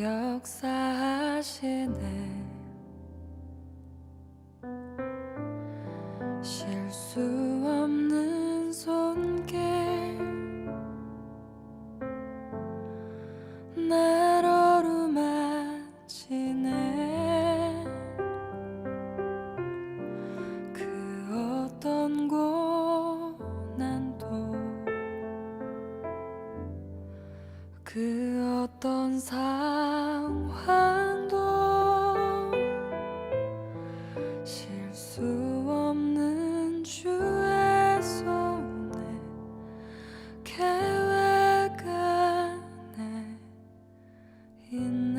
역사하시네. 실수 없는 손길 날 어루만지네. 그 어떤 고난도 그 어떤 상황도 실수 없는 주의 손에 계획 안에 있네.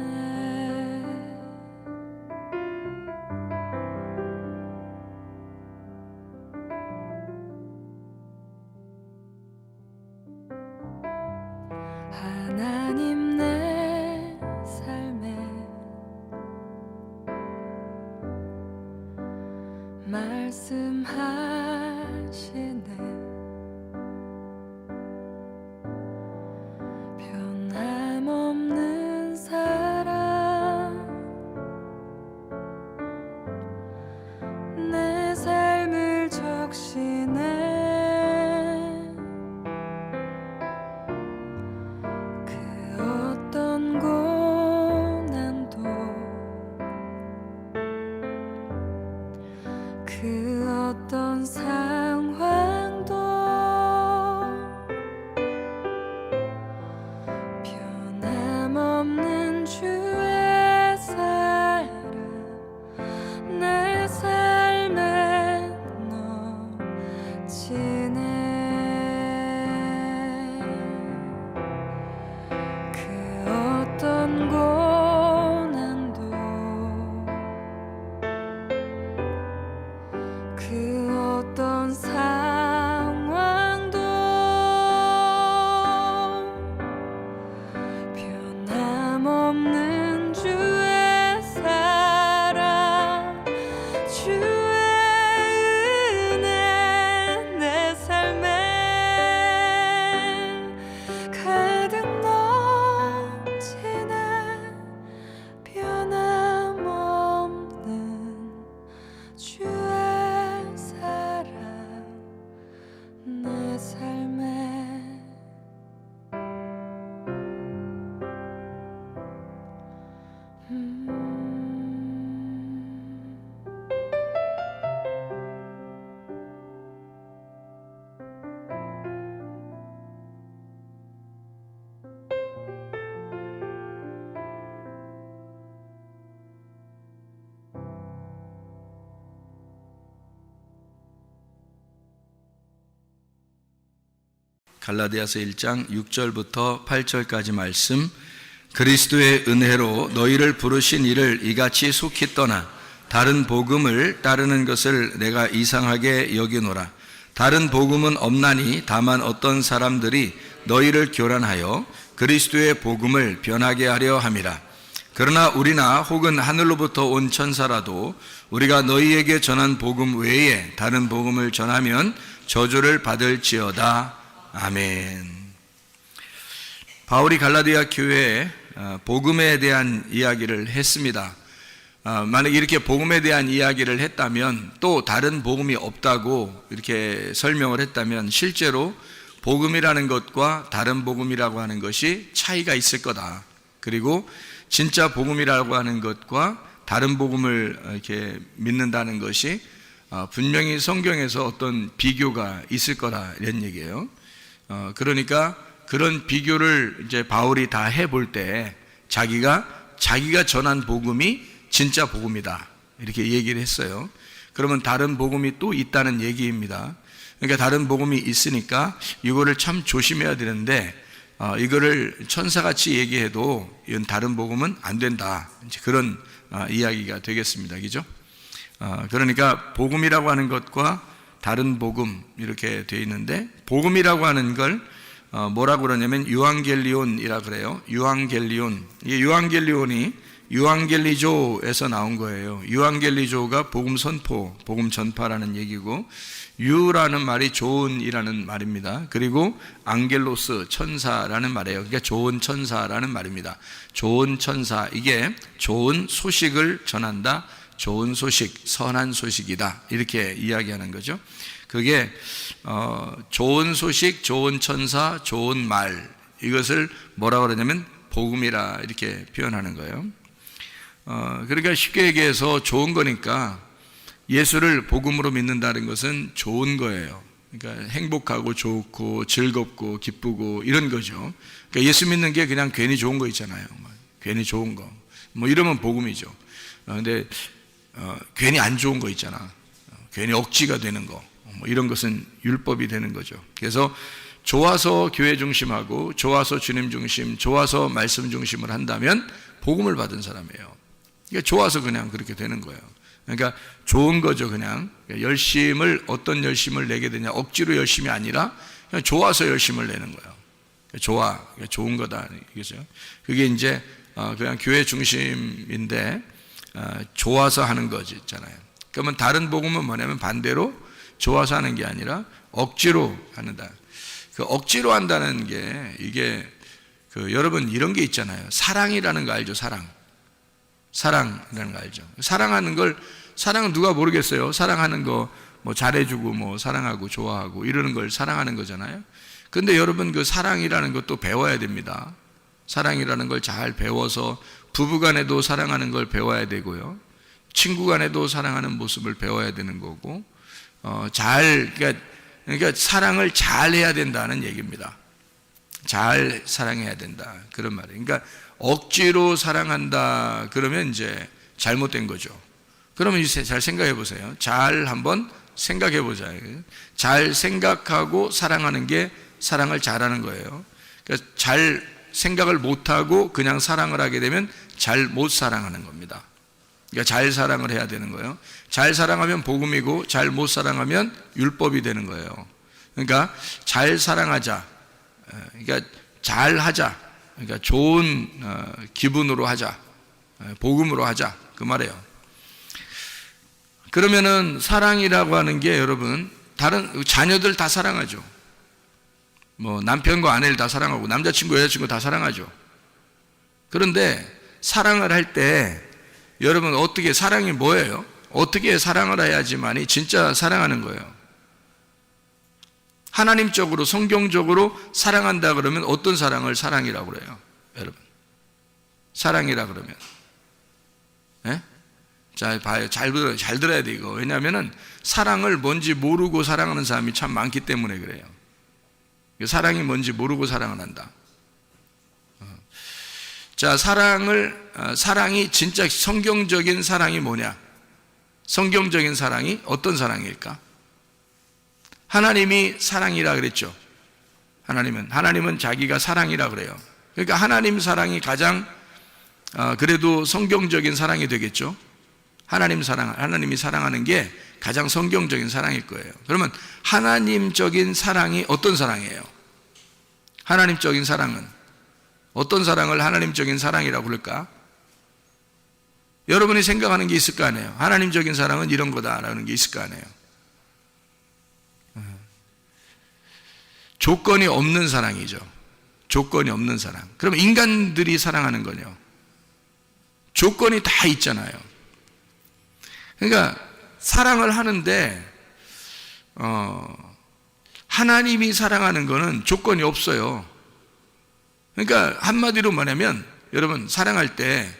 하나님 내 삶에 말씀하시네. 변함없는 사랑 내 삶을 적시네. 그 어떤 고난도 그 어떤 상황도 변함없는 주의 사랑 내 삶에 넘치네. 그 어떤 고난도 그 어떤 상황도 변함없는 주의 사랑 주의 은혜 내 삶에 가득 넘치네. 변함없는 주의 사랑 내 삶에 갈라디아서 1장 6절부터 8절까지 말씀. 그리스도의 은혜로 너희를 부르신 이를 이같이 속히 떠나 다른 복음을 따르는 것을 내가 이상하게 여기노라. 다른 복음은 없나니 다만 어떤 사람들이 너희를 교란하여 그리스도의 복음을 변하게 하려 함이라. 그러나 우리나 혹은 하늘로부터 온 천사라도 우리가 너희에게 전한 복음 외에 다른 복음을 전하면 저주를 받을지어다. 아멘. 바울이 갈라디아 교회에 복음에 대한 이야기를 했습니다. 만약 이렇게 복음에 대한 이야기를 했다면, 또 다른 복음이 없다고 이렇게 설명을 했다면 실제로 복음이라는 것과 다른 복음이라고 하는 것이 차이가 있을 거다. 그리고 진짜 복음이라고 하는 것과 다른 복음을 이렇게 믿는다는 것이 분명히 성경에서 어떤 비교가 있을 거다, 이런 얘기예요. 그러니까 그런 비교를 이제 바울이 다 해볼 때 자기가 전한 복음이 진짜 복음이다, 이렇게 얘기를 했어요. 그러면 다른 복음이 또 있다는 얘기입니다. 그러니까 다른 복음이 있으니까 이거를 참 조심해야 되는데, 이거를 천사같이 얘기해도 이건 다른 복음은 안 된다, 이제 그런 이야기가 되겠습니다. 그죠? 그러니까 복음이라고 하는 것과 다른 복음, 이렇게 되어 있는데, 복음이라고 하는 걸 뭐라고 그러냐면 유앙겔리온이라 그래요. 유앙겔리온. 이 유앙겔리온이 유앙겔리조에서 나온 거예요. 유앙겔리조가 복음 선포, 복음 전파라는 얘기고, 유라는 말이 좋은이라는 말입니다. 그리고 앙겔로스, 천사라는 말이에요. 그러니까 좋은 천사라는 말입니다. 좋은 천사, 이게 좋은 소식을 전한다, 좋은 소식, 선한 소식이다, 이렇게 이야기하는 거죠. 그게 좋은 소식, 좋은 천사, 좋은 말, 이것을 뭐라고 그러냐면 복음이라 이렇게 표현하는 거예요. 그러니까 쉽게 얘기해서 좋은 거니까 예수를 복음으로 믿는다는 것은 좋은 거예요. 그러니까 행복하고 좋고 즐겁고 기쁘고 이런 거죠. 그러니까 예수 믿는 게 그냥 괜히 좋은 거 있잖아요. 괜히 좋은 거. 뭐 이러면 복음이죠. 근데 괜히 안 좋은 거 있잖아. 괜히 억지가 되는 거. 뭐 이런 것은 율법이 되는 거죠. 그래서 좋아서 교회 중심하고 좋아서 주님 중심, 좋아서 말씀 중심을 한다면 복음을 받은 사람이에요. 그러니까 좋아서 그냥 그렇게 되는 거예요. 그러니까 좋은 거죠. 그냥 열심을, 어떤 열심을 내게 되냐, 억지로 열심이 아니라 그냥 좋아서 열심을 내는 거예요. 좋아, 좋은 거다 이거죠. 그게 이제 그냥 교회 중심인데 좋아서 하는 거지 있잖아요. 그러면 다른 복음은 뭐냐면 반대로 좋아서 하는 게 아니라 억지로 한다. 그 억지로 한다는 게 이게 여러분 이런 게 있잖아요. 사랑이라는 거 알죠? 사랑이라는 거 알죠? 사랑은 누가 모르겠어요. 사랑하는 거 뭐 잘해주고 뭐 사랑하고 좋아하고 이러는 걸 사랑하는 거잖아요. 근데 여러분 그 사랑이라는 것도 배워야 됩니다. 사랑이라는 걸 잘 배워서 부부간에도 사랑하는 걸 배워야 되고요. 친구간에도 사랑하는 모습을 배워야 되는 거고, 그러니까 사랑을 잘 해야 된다는 얘기입니다. 잘 사랑해야 된다, 그런 말이에요. 그러니까 억지로 사랑한다 그러면 이제 잘못된 거죠. 그러면 이제 잘 생각해 보세요. 잘 한번 생각해 보자. 잘 생각하고 사랑하는 게 사랑을 잘하는 거예요. 그러니까 잘 생각을 못하고 그냥 사랑을 하게 되면 잘 못 사랑하는 겁니다. 그러니까 잘 사랑을 해야 되는 거예요. 잘 사랑하면 복음이고 잘 못 사랑하면 율법이 되는 거예요. 그러니까 잘 사랑하자, 그러니까 잘 하자, 그러니까 좋은 기분으로 하자, 복음으로 하자, 그 말이에요. 그러면은 사랑이라고 하는 게 여러분 다른 자녀들 다 사랑하죠. 뭐 남편과 아내를 다 사랑하고 남자친구 여자친구 다 사랑하죠. 그런데 사랑을 할 때 여러분 어떻게, 사랑이 뭐예요? 어떻게 사랑을 해야지만이 진짜 사랑하는 거예요? 하나님적으로 성경적으로 사랑한다 그러면 어떤 사랑을 사랑이라고 그래요? 여러분 사랑이라 그러면 자, 봐요. 잘 들어야 돼, 이거. 왜냐하면은 사랑을 뭔지 모르고 사랑하는 사람이 참 많기 때문에 그래요. 사랑이 뭔지 모르고 사랑을 한다. 자, 사랑이 진짜 성경적인 사랑이 뭐냐? 성경적인 사랑이 어떤 사랑일까? 하나님이 사랑이라 그랬죠. 하나님은 자기가 사랑이라 그래요. 그러니까 하나님 사랑이 가장 그래도 성경적인 사랑이 되겠죠. 하나님이 사랑하는 게 가장 성경적인 사랑일 거예요. 그러면 하나님적인 사랑이 어떤 사랑이에요? 하나님적인 사랑은 어떤 사랑을 하나님적인 사랑이라고 부를까? 여러분이 생각하는 게 있을 거 아니에요. 하나님적인 사랑은 이런 거다라는 게 있을 거 아니에요. 조건이 없는 사랑이죠. 조건이 없는 사랑. 그럼 인간들이 사랑하는 거요. 조건이 다 있잖아요. 그러니까 사랑을 하는데 하나님이 사랑하는 거는 조건이 없어요. 그러니까 한마디로 뭐냐면 여러분 사랑할 때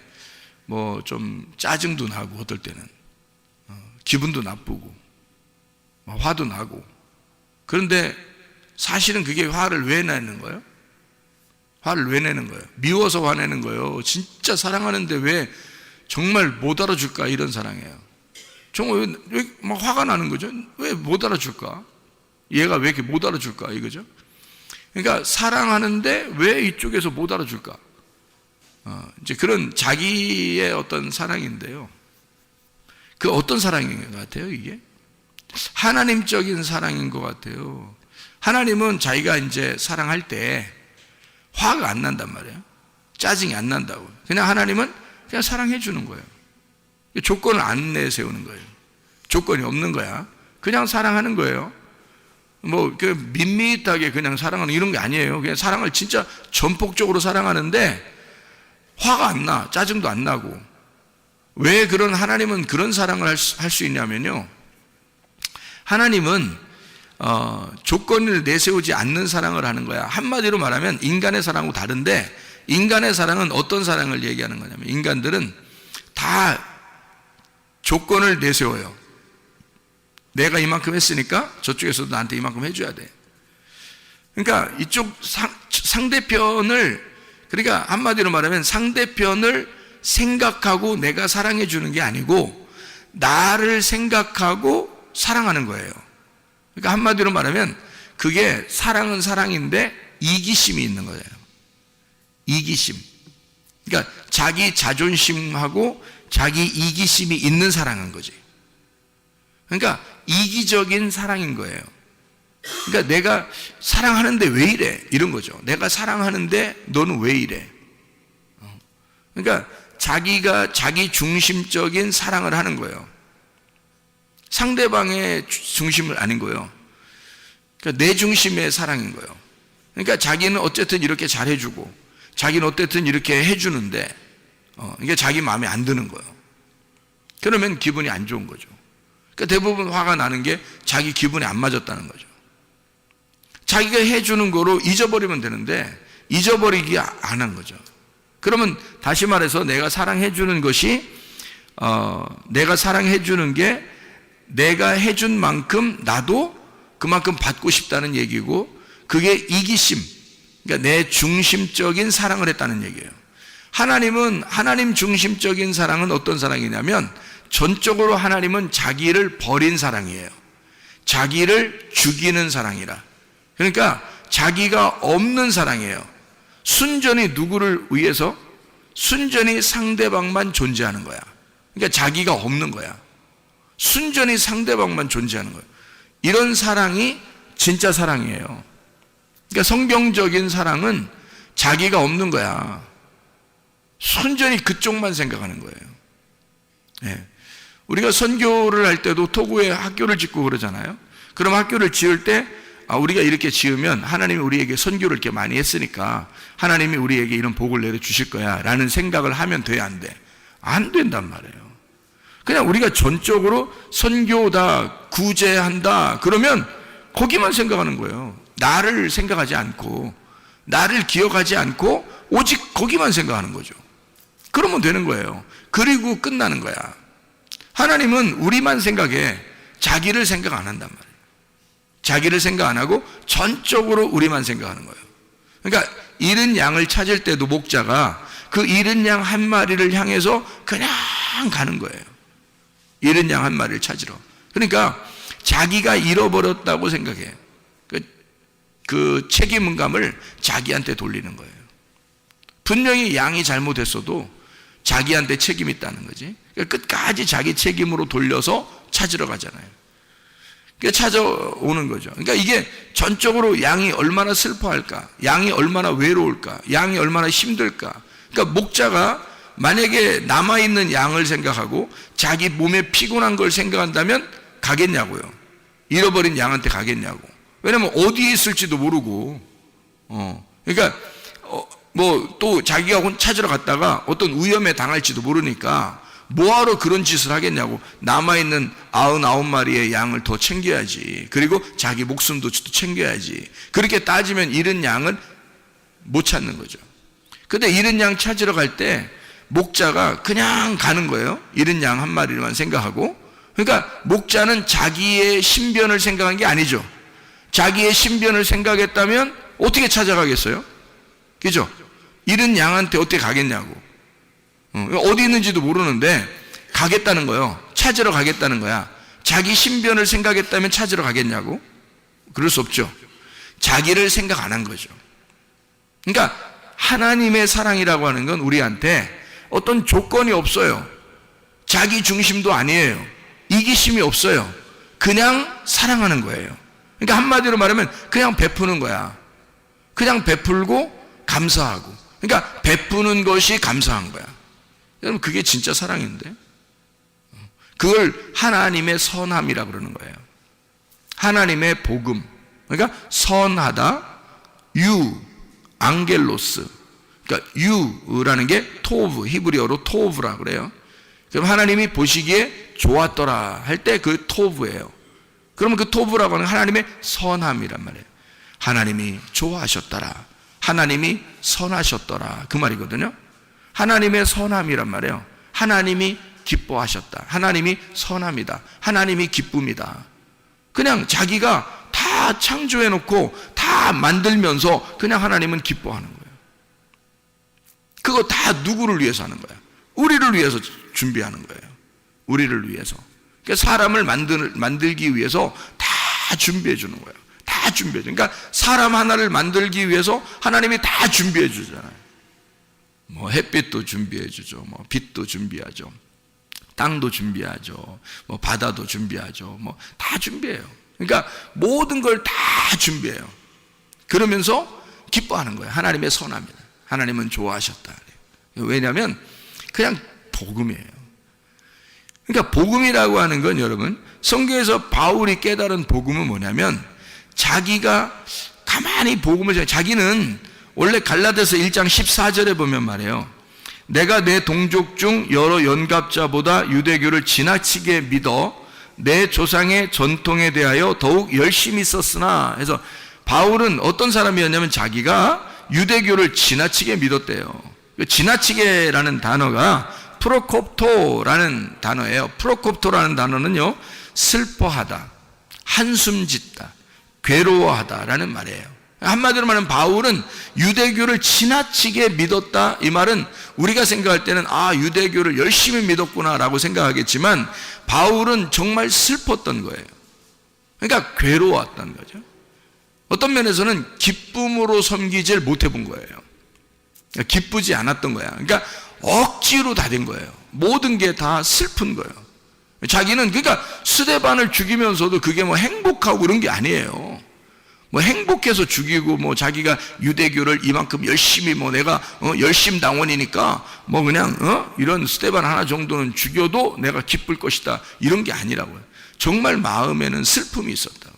뭐 좀 짜증도 나고 어떨 때는 기분도 나쁘고 화도 나고, 그런데 사실은 그게 화를 왜 내는 거예요? 화를 왜 내는 거예요? 미워서 화내는 거예요. 진짜 사랑하는데 왜 정말 못 알아줄까, 이런 사랑이에요. 정말 왜 막 화가 나는 거죠? 왜 못 알아줄까? 얘가 왜 이렇게 못 알아줄까, 이거죠? 그러니까 사랑하는데 왜 이쪽에서 못 알아줄까? 이제 그런 자기의 어떤 사랑인데요. 그 어떤 사랑인 것 같아요, 이게? 하나님적인 사랑인 것 같아요. 하나님은 자기가 이제 사랑할 때 화가 안 난단 말이에요. 짜증이 안 난다고. 그냥 하나님은 그냥 사랑해 주는 거예요. 조건을 안 내세우는 거예요. 조건이 없는 거야. 그냥 사랑하는 거예요. 뭐 밋밋하게 그냥 사랑하는 이런 게 아니에요. 그냥 사랑을 진짜 전폭적으로 사랑하는데 화가 안 나, 짜증도 안 나고. 왜 그런 하나님은 그런 사랑을 할 수 있냐면요, 하나님은 조건을 내세우지 않는 사랑을 하는 거야. 한마디로 말하면 인간의 사랑하고 다른데, 인간의 사랑은 어떤 사랑을 얘기하는 거냐면, 인간들은 다 조건을 내세워요. 내가 이만큼 했으니까 저쪽에서도 나한테 이만큼 해줘야 돼. 그러니까 이쪽 상대편을, 그러니까 한마디로 말하면 상대편을 생각하고 내가 사랑해 주는 게 아니고 나를 생각하고 사랑하는 거예요. 그러니까 한마디로 말하면 그게 사랑은 사랑인데 이기심이 있는 거예요. 이기심. 그러니까 자기 자존심하고 자기 이기심이 있는 사랑인 거지. 그러니까 이기적인 사랑인 거예요. 그러니까 내가 사랑하는데 왜 이래? 이런 거죠. 내가 사랑하는데 너는 왜 이래? 그러니까 자기가 자기 중심적인 사랑을 하는 거예요. 상대방의 중심을 아닌 거예요. 그러니까 내 중심의 사랑인 거예요. 그러니까 자기는 어쨌든 이렇게 잘해주고 자기는 어쨌든 이렇게 해주는데 이게 자기 마음에 안 드는 거예요. 그러면 기분이 안 좋은 거죠. 그러니까 대부분 화가 나는 게 자기 기분에 안 맞았다는 거죠. 자기가 해주는 거로 잊어버리면 되는데 잊어버리기 안 한 거죠. 그러면 다시 말해서 내가 사랑해주는 것이 내가 사랑해주는 게 내가 해준 만큼 나도 그만큼 받고 싶다는 얘기고, 그게 이기심, 그러니까 내 중심적인 사랑을 했다는 얘기예요. 하나님은 하나님 중심적인 사랑은 어떤 사랑이냐면 전적으로 하나님은 자기를 버린 사랑이에요. 자기를 죽이는 사랑이라. 그러니까 자기가 없는 사랑이에요. 순전히 누구를 위해서? 순전히 상대방만 존재하는 거야. 그러니까 자기가 없는 거야. 순전히 상대방만 존재하는 거예요. 이런 사랑이 진짜 사랑이에요. 그러니까 성경적인 사랑은 자기가 없는 거야. 순전히 그쪽만 생각하는 거예요. 네. 우리가 선교를 할 때도 토고에 학교를 짓고 그러잖아요. 그럼 학교를 지을 때 우리가 이렇게 지으면 하나님이 우리에게 선교를 이렇게 많이 했으니까 하나님이 우리에게 이런 복을 내려주실 거야 라는 생각을 하면 돼, 안 돼? 안 된단 말이에요. 그냥 우리가 전적으로 선교다, 구제한다 그러면 거기만 생각하는 거예요. 나를 생각하지 않고 나를 기억하지 않고 오직 거기만 생각하는 거죠. 그러면 되는 거예요. 그리고 끝나는 거야. 하나님은 우리만 생각해. 자기를 생각 안 한단 말이에요. 자기를 생각 안 하고 전적으로 우리만 생각하는 거예요. 그러니까 잃은 양을 찾을 때도 목자가 그 잃은 양 한 마리를 향해서 그냥 가는 거예요. 잃은 양 한 마리를 찾으러. 그러니까 자기가 잃어버렸다고 생각해. 그 책임감을 자기한테 돌리는 거예요. 분명히 양이 잘못했어도 자기한테 책임이 있다는 거지. 그러니까 끝까지 자기 책임으로 돌려서 찾으러 가잖아요. 그러니까 찾아오는 거죠. 그러니까 이게 전적으로 양이 얼마나 슬퍼할까, 양이 얼마나 외로울까, 양이 얼마나 힘들까. 그러니까 목자가 만약에 남아있는 양을 생각하고 자기 몸에 피곤한 걸 생각한다면 가겠냐고요. 잃어버린 양한테 가겠냐고. 왜냐면 어디에 있을지도 모르고, 그러니까 뭐 또 자기가 찾으러 갔다가 어떤 위험에 당할지도 모르니까 뭐하러 그런 짓을 하겠냐고. 남아있는 99마리의 양을 더 챙겨야지. 그리고 자기 목숨도 챙겨야지. 그렇게 따지면 잃은 양은 못 찾는 거죠. 근데 잃은 양 찾으러 갈 때 목자가 그냥 가는 거예요. 잃은 양 한 마리만 생각하고. 그러니까 목자는 자기의 신변을 생각한 게 아니죠. 자기의 신변을 생각했다면 어떻게 찾아가겠어요? 그죠? 잃은 양한테 어떻게 가겠냐고. 어디 있는지도 모르는데 가겠다는 거예요. 찾으러 가겠다는 거야. 자기 신변을 생각했다면 찾으러 가겠냐고? 그럴 수 없죠. 자기를 생각 안 한 거죠. 그러니까 하나님의 사랑이라고 하는 건 우리한테 어떤 조건이 없어요. 자기 중심도 아니에요. 이기심이 없어요. 그냥 사랑하는 거예요. 그러니까 한마디로 말하면 그냥 베푸는 거야. 그냥 베풀고 감사하고. 그러니까 베푸는 것이 감사한 거야. 여러분, 그게 진짜 사랑인데? 그걸 하나님의 선함이라고 그러는 거예요. 하나님의 복음. 그러니까 선하다, 앙겔로스. 그러니까 유라는 게 토브, 히브리어로 토브라고 그래요. 그럼 하나님이 보시기에 좋았더라 할 때 그 토브예요. 그러면 그 토브라고 하는 하나님의 선함이란 말이에요. 하나님이 좋아하셨더라, 하나님이 선하셨더라, 그 말이거든요. 하나님의 선함이란 말이에요. 하나님이 기뻐하셨다, 하나님이 선함이다, 하나님이 기쁨이다. 그냥 자기가 다 창조해놓고 다 만들면서 그냥 하나님은 기뻐하는 거예요. 그거 다 누구를 위해서 하는 거야? 우리를 위해서 준비하는 거예요. 우리를 위해서. 그러니까 사람을 만들기 위해서 다 준비해 주는 거예요. 다 준비해 줘. 그러니까 사람 하나를 만들기 위해서 하나님이 다 준비해 주잖아요. 뭐 햇빛도 준비해 주죠. 뭐 빛도 준비하죠. 땅도 준비하죠. 뭐 바다도 준비하죠. 뭐 다 준비해요. 그러니까 모든 걸 다 준비해요. 그러면서 기뻐하는 거예요. 하나님의 선함이다. 하나님은 좋아하셨다. 왜냐하면 그냥 복음이에요. 그러니까 복음이라고 하는 건 여러분, 성경에서 바울이 깨달은 복음은 뭐냐면, 자기가 가만히 복음을, 자기는 원래 갈라디아서 1장 14절에 보면 말이에요. 내가 내 동족 중 여러 연갑자보다 유대교를 지나치게 믿어 내 조상의 전통에 대하여 더욱 열심히 썼으나 해서, 바울은 어떤 사람이었냐면 자기가 유대교를 지나치게 믿었대요. 지나치게라는 단어가 프로콥토라는 단어예요. 프로콥토라는 단어는요, 슬퍼하다, 한숨 짓다, 괴로워하다라는 말이에요. 한마디로 말하면 바울은 유대교를 지나치게 믿었다. 이 말은 우리가 생각할 때는 유대교를 열심히 믿었구나라고 생각하겠지만, 바울은 정말 슬펐던 거예요. 그러니까 괴로웠던 거죠. 어떤 면에서는 기쁨으로 섬기질 못해 본 거예요. 기쁘지 않았던 거야. 그러니까 억지로 다 된 거예요. 모든 게 다 슬픈 거예요. 자기는 그러니까 스데반을 죽이면서도 그게 뭐 행복하고 그런 게 아니에요. 뭐 행복해서 죽이고, 뭐 자기가 유대교를 이만큼 열심히, 뭐 내가 열심당원이니까 뭐 그냥 이런 스데반 하나 정도는 죽여도 내가 기쁠 것이다, 이런 게 아니라고요. 정말 마음에는 슬픔이 있었다고,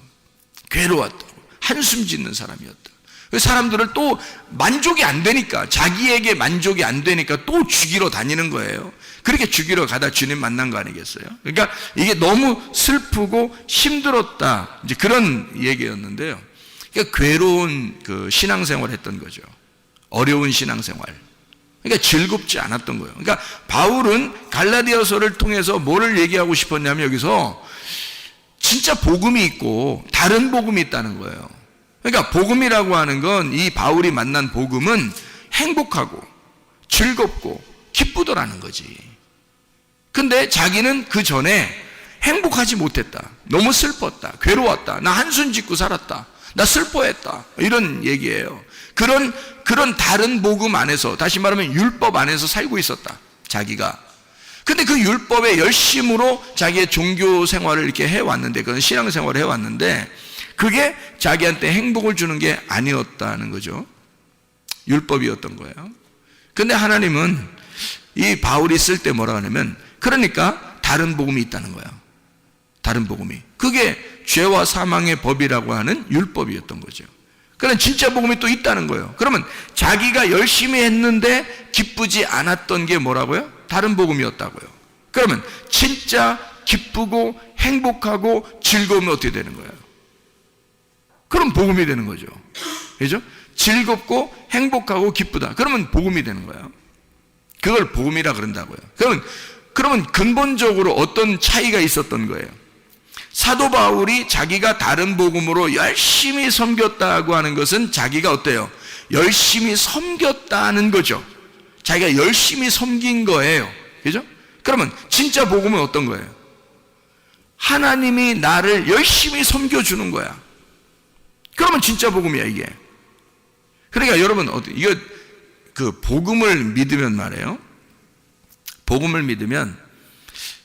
괴로웠다고, 한숨 짓는 사람이었다. 사람들을 또 만족이 안 되니까, 자기에게 만족이 안 되니까 또 죽이러 다니는 거예요. 그렇게 죽이러 가다 주님 만난 거 아니겠어요? 그러니까 이게 너무 슬프고 힘들었다, 이제 그런 얘기였는데요. 그러니까 괴로운 그 신앙생활을 했던 거죠. 어려운 신앙생활. 그러니까 즐겁지 않았던 거예요. 그러니까 바울은 갈라디아서를 통해서 뭐를 얘기하고 싶었냐면, 여기서 진짜 복음이 있고 다른 복음이 있다는 거예요. 그러니까 복음이라고 하는 건, 이 바울이 만난 복음은 행복하고 즐겁고 기쁘더라는 거지. 근데 자기는 그 전에 행복하지 못했다, 너무 슬펐다, 괴로웠다, 나 한숨 짓고 살았다, 나 슬퍼했다, 이런 얘기예요. 그런 다른 복음 안에서, 다시 말하면 율법 안에서 살고 있었다, 자기가. 근데 그 율법의 열심으로 자기의 종교 생활을 이렇게 해왔는데, 그런 신앙 생활을 해왔는데, 그게 자기한테 행복을 주는 게 아니었다는 거죠. 율법이었던 거예요. 근데 하나님은 이 바울이 쓸 때 뭐라 하냐면, 그러니까 다른 복음이 있다는 거예요. 다른 복음이. 그게 죄와 사망의 법이라고 하는 율법이었던 거죠. 그러니까 진짜 복음이 또 있다는 거예요. 그러면 자기가 열심히 했는데 기쁘지 않았던 게 뭐라고요? 다른 복음이었다고요. 그러면 진짜 기쁘고 행복하고 즐거우면 어떻게 되는 거예요? 그럼 복음이 되는 거죠. 그죠? 즐겁고 행복하고 기쁘다, 그러면 복음이 되는 거예요. 그걸 복음이라 그런다고요. 그러면 근본적으로 어떤 차이가 있었던 거예요? 사도 바울이 자기가 다른 복음으로 열심히 섬겼다고 하는 것은, 자기가 어때요? 열심히 섬겼다는 거죠. 자기가 열심히 섬긴 거예요. 그죠? 그러면 진짜 복음은 어떤 거예요? 하나님이 나를 열심히 섬겨주는 거야. 그러면 진짜 복음이야, 이게. 그러니까 여러분, 이거 그 복음을 믿으면 말이에요, 복음을 믿으면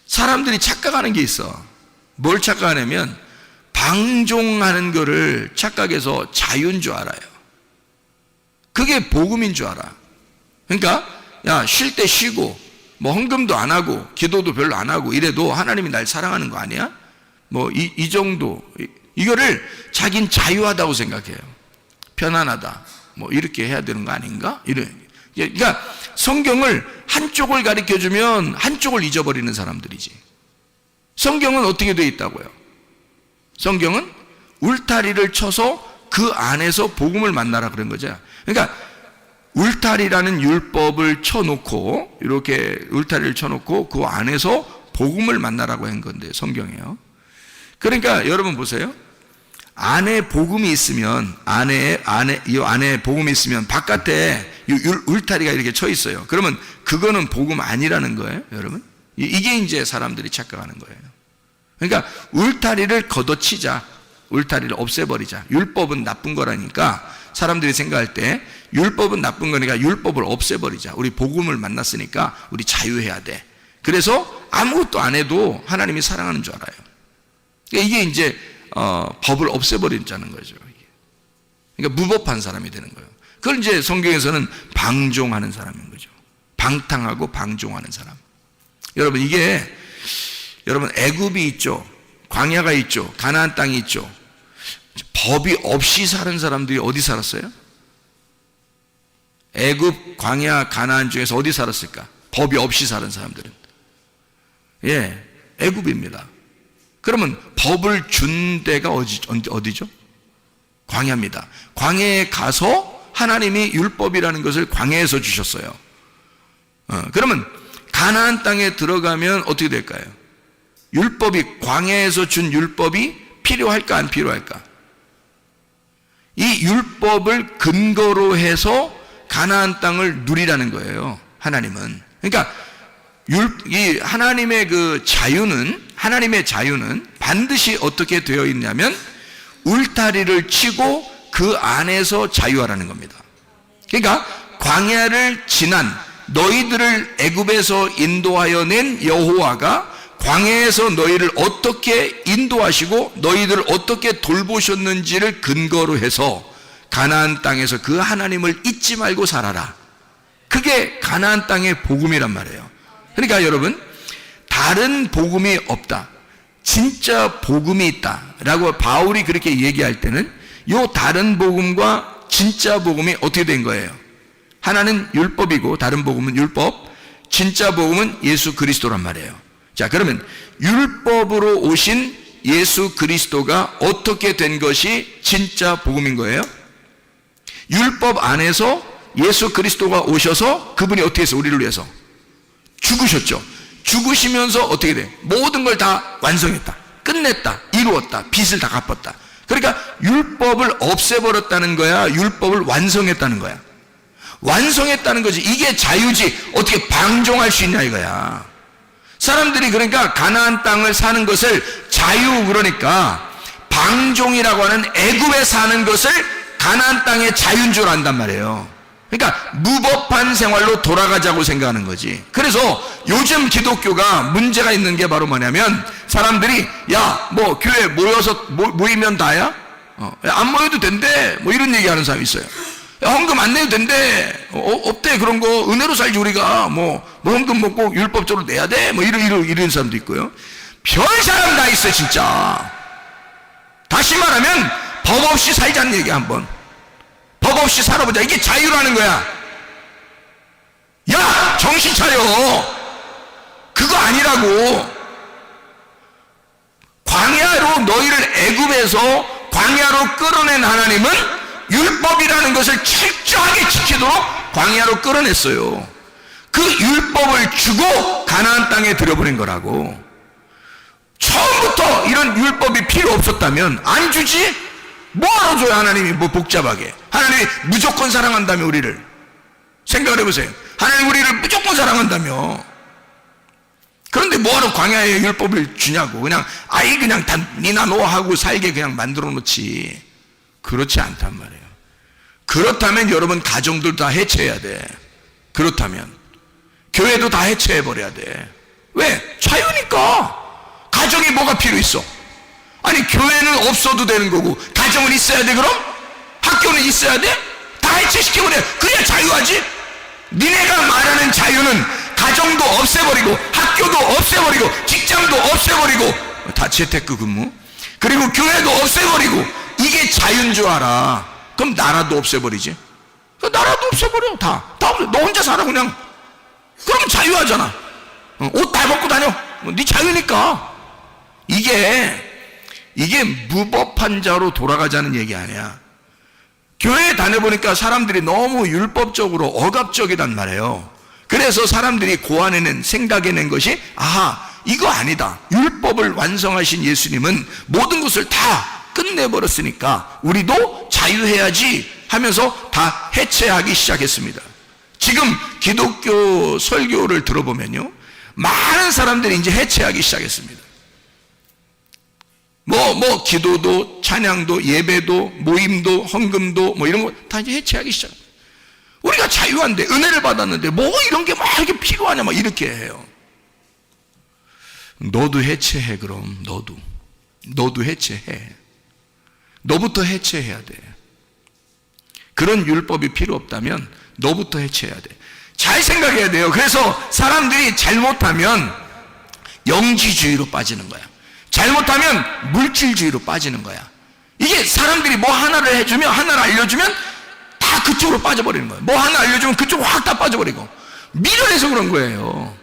사람들이 착각하는 게 있어. 뭘 착각하냐면, 방종하는 거를 착각해서 자유인 줄 알아요. 그게 복음인 줄 알아. 그러니까 야, 쉴 때 쉬고 뭐 헌금도 안 하고 기도도 별로 안 하고 이래도 하나님이 날 사랑하는 거 아니야? 뭐 이 정도, 이거를 자긴 자유하다고 생각해요. 편안하다, 뭐 이렇게 해야 되는 거 아닌가? 그러니까 성경을 한쪽을 가르쳐주면 한쪽을 잊어버리는 사람들이지. 성경은 어떻게 되어 있다고요? 성경은 울타리를 쳐서 그 안에서 복음을 만나라 그런 거죠. 그러니까 울타리라는 율법을 쳐놓고, 이렇게 울타리를 쳐놓고 그 안에서 복음을 만나라고 한 건데, 성경이에요. 그러니까 여러분 보세요. 안에 복음이 있으면, 이 안에 복음이 있으면 바깥에 울타리가 이렇게 쳐 있어요. 그러면 그거는 복음 아니라는 거예요, 여러분. 이게 이제 사람들이 착각하는 거예요. 그러니까 울타리를 걷어치자, 울타리를 없애버리자. 율법은 나쁜 거라니까 사람들이 생각할 때 율법은 나쁜 거니까 율법을 없애버리자. 우리 복음을 만났으니까 우리 자유해야 돼. 그래서 아무것도 안 해도 하나님이 사랑하는 줄 알아요. 이게 이제 법을 없애버리자는 거죠. 그러니까 무법한 사람이 되는 거예요. 그걸 이제 성경에서는 방종하는 사람인 거죠. 방탕하고 방종하는 사람. 여러분, 여러분 애굽이 있죠, 광야가 있죠, 가나안 땅이 있죠. 법이 없이 사는 사람들이 어디 살았어요? 애굽, 광야, 가나안 중에서 어디 살았을까? 법이 없이 사는 사람들은 애굽입니다. 그러면 법을 준 데가 어디죠? 광야입니다. 광야에 가서 하나님이 율법이라는 것을 광야에서 주셨어요. 그러면 가나안 땅에 들어가면 어떻게 될까요? 율법이, 광야에서 준 율법이 필요할까 안 필요할까? 이 율법을 근거로 해서 가나안 땅을 누리라는 거예요, 하나님은. 그러니까 이 하나님의 하나님의 자유는 반드시 어떻게 되어 있냐면 울타리를 치고 그 안에서 자유하라는 겁니다. 그러니까 광야를 지난 너희들을 애굽에서 인도하여 낸 여호와가 광야에서 너희를 어떻게 인도하시고 너희들을 어떻게 돌보셨는지를 근거로 해서 가나안 땅에서 그 하나님을 잊지 말고 살아라. 그게 가나안 땅의 복음이란 말이에요. 그러니까 여러분, 다른 복음이 없다, 진짜 복음이 있다라고 바울이 그렇게 얘기할 때는 이 다른 복음과 진짜 복음이 어떻게 된 거예요? 하나는 율법이고 다른 복음은 율법, 진짜 복음은 예수 그리스도란 말이에요. 자, 그러면 율법으로 오신 예수 그리스도가 어떻게 된 것이 진짜 복음인 거예요? 율법 안에서 예수 그리스도가 오셔서 그분이 어떻게 해서 우리를 위해서 죽으셨죠. 죽으시면서 어떻게 돼? 모든 걸 다 완성했다, 끝냈다, 이루었다, 빚을 다 갚았다. 그러니까 율법을 없애버렸다는 거야, 율법을 완성했다는 거야. 완성했다는 거지. 이게 자유지. 어떻게 방종할 수 있냐 이거야. 사람들이 그러니까 가나안 땅을 사는 것을 자유, 그러니까 방종이라고 하는 애굽에 사는 것을 가나안 땅의 자유인 줄 안단 말이에요. 그러니까 무법한 생활로 돌아가자고 생각하는 거지. 그래서 요즘 기독교가 문제가 있는 게 바로 뭐냐면, 사람들이 야, 뭐 교회 모여서 모이면 다야? 안 모여도 된대, 뭐 이런 얘기하는 사람이 있어요. 야, 헌금 안 내도 된대. 없대, 그런 거. 은혜로 살지 우리가. 뭐 헌금 먹고 율법적으로 내야 돼, 뭐 이런 사람도 있고요. 별 사람 다 있어 진짜. 다시 말하면 법 없이 살자는 얘기. 한번 법 없이 살아보자. 이게 자유라는 거야. 야, 정신 차려. 그거 아니라고. 광야로 너희를 애굽에서 광야로 끌어낸 하나님은 율법이라는 것을 철저하게 지키도록 광야로 끌어냈어요. 그 율법을 주고 가나안 땅에 들여보낸 거라고. 처음부터 이런 율법이 필요 없었다면 안 주지? 뭐하러 줘요 하나님이, 뭐 복잡하게. 하나님이 무조건 사랑한다며 우리를. 생각을 해보세요. 하나님 우리를 무조건 사랑한다며. 그런데 뭐하러 광야에 율법을 주냐고. 그냥 그냥 다 니나 너 하고 살게 그냥 만들어 놓지. 그렇지 않단 말이에요. 그렇다면 여러분 가정들 다 해체해야 돼. 그렇다면 교회도 다 해체해버려야 돼. 왜? 자유니까. 가정이 뭐가 필요 있어? 아니, 교회는 없어도 되는 거고 가정은 있어야 돼. 그럼 학교는 있어야 돼? 다 해체시켜버려. 그래야 자유하지. 니네가 말하는 자유는 가정도 없애버리고, 학교도 없애버리고, 직장도 없애버리고, 다 재테크 근무, 그리고 교회도 없애버리고, 이게 자유인 줄 알아. 그럼 나라도 없애버리지. 나라도 없애버려. 다 없애. 너 혼자 살아 그냥. 그러면 자유하잖아. 옷 다 벗고 다녀. 네 자유니까. 이게 무법한 자로 돌아가자는 얘기 아니야. 교회에 다녀보니까 사람들이 너무 율법적으로 억압적이단 말이에요. 그래서 사람들이 고안해낸, 생각해낸 것이, 아하, 이거 아니다. 율법을 완성하신 예수님은 모든 것을 다 끝내버렸으니까 우리도 자유해야지 하면서 다 해체하기 시작했습니다. 지금 기독교 설교를 들어보면요, 많은 사람들이 이제 해체하기 시작했습니다. 기도도, 찬양도, 예배도, 모임도, 헌금도, 이런 거 다 이제 해체하기 시작. 우리가 자유한데, 은혜를 받았는데, 이런 게 이렇게 필요하냐, 이렇게 해요. 너도 해체해, 그럼, 너도 해체해. 너부터 해체해야 돼. 그런 율법이 필요 없다면, 너부터 해체해야 돼. 잘 생각해야 돼요. 그래서 사람들이 잘못하면 영지주의로 빠지는 거야. 잘못하면 물질주의로 빠지는 거야. 이게 사람들이 하나를 해주면, 하나를 알려주면 다 그쪽으로 빠져버리는 거야. 하나 알려주면 그쪽 확 다 빠져버리고. 미련해서 그런 거예요.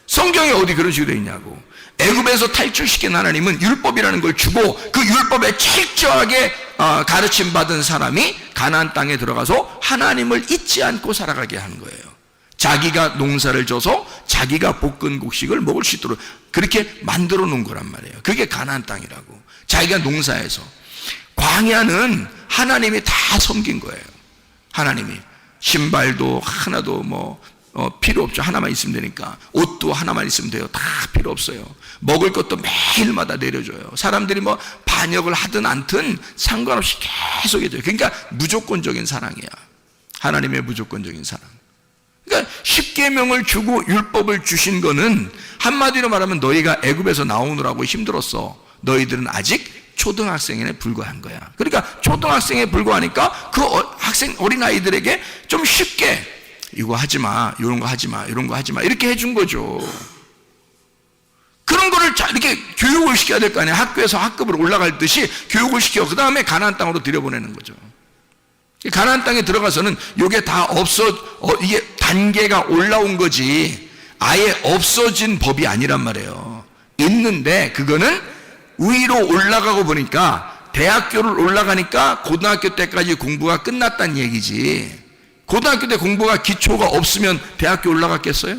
성경에 어디 그런 식으로 되어 있냐고. 애굽에서 탈출시킨 하나님은 율법이라는 걸 주고, 그 율법에 철저하게 가르침 받은 사람이 가나안 땅에 들어가서 하나님을 잊지 않고 살아가게 하는 거예요. 자기가 농사를 져서 자기가 볶은 곡식을 먹을 수 있도록 그렇게 만들어 놓은 거란 말이에요. 그게 가나안 땅이라고. 자기가 농사해서. 광야는 하나님이 다 섬긴 거예요. 하나님이. 신발도 하나도 필요 없죠. 하나만 있으면 되니까. 옷도 하나만 있으면 돼요. 다 필요 없어요. 먹을 것도 매일마다 내려줘요. 사람들이 반역을 하든 않든 상관없이 계속 해줘요. 그러니까 무조건적인 사랑이야. 하나님의 무조건적인 사랑. 그러니까 십계명을 주고 율법을 주신 거는 한마디로 말하면 너희가 애굽에서 나오느라고 힘들었어. 너희들은 아직 초등학생에 불과한 거야. 그러니까 초등학생에 불과하니까 그 어린아이들에게 좀 쉽게 이거 하지 마, 이런 거 하지 마, 이런 거 하지 마, 이렇게 해준 거죠. 그런 거를 이렇게 교육을 시켜야 될 거 아니에요. 학교에서 학급으로 올라갈 듯이 교육을 시켜 그 다음에 가나안 땅으로 들여보내는 거죠. 가나안 땅에 들어가서는 이게 다 이게 단계가 올라온 거지 아예 없어진 법이 아니란 말이에요. 있는데 그거는 위로 올라가고 보니까 대학교를 올라가니까 고등학교 때까지 공부가 끝났다는 얘기지. 고등학교 때 공부가 기초가 없으면 대학교 올라갔겠어요?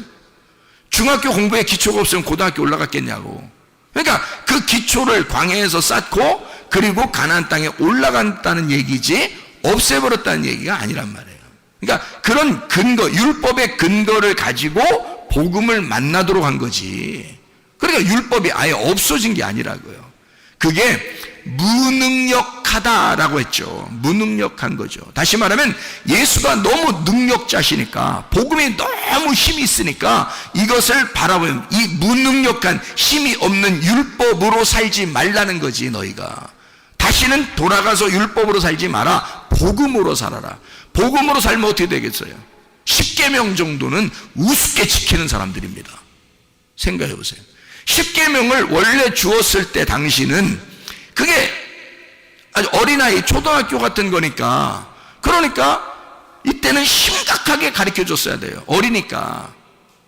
중학교 공부에 기초가 없으면 고등학교 올라갔겠냐고. 그러니까 그 기초를 광야에서 쌓고 그리고 가나안 땅에 올라간다는 얘기지 없애버렸다는 얘기가 아니란 말이에요. 그러니까 그런 근거, 율법의 근거를 가지고 복음을 만나도록 한 거지. 그러니까 율법이 아예 없어진 게 아니라고요. 그게 무능력하다라고 했죠. 무능력한 거죠. 다시 말하면 예수가 너무 능력자시니까, 복음이 너무 힘이 있으니까 이것을 바라보면 이 무능력한 힘이 없는 율법으로 살지 말라는 거지. 너희가 다시는 돌아가서 율법으로 살지 마라. 복음으로 살아라. 복음으로 살면 어떻게 되겠어요? 십계명 정도는 우습게 지키는 사람들입니다. 생각해 보세요. 십계명을 원래 주었을 때 당시는 그게 아주 어린아이 초등학교 같은 거니까, 그러니까 이때는 심각하게 가르쳐 줬어야 돼요. 어리니까.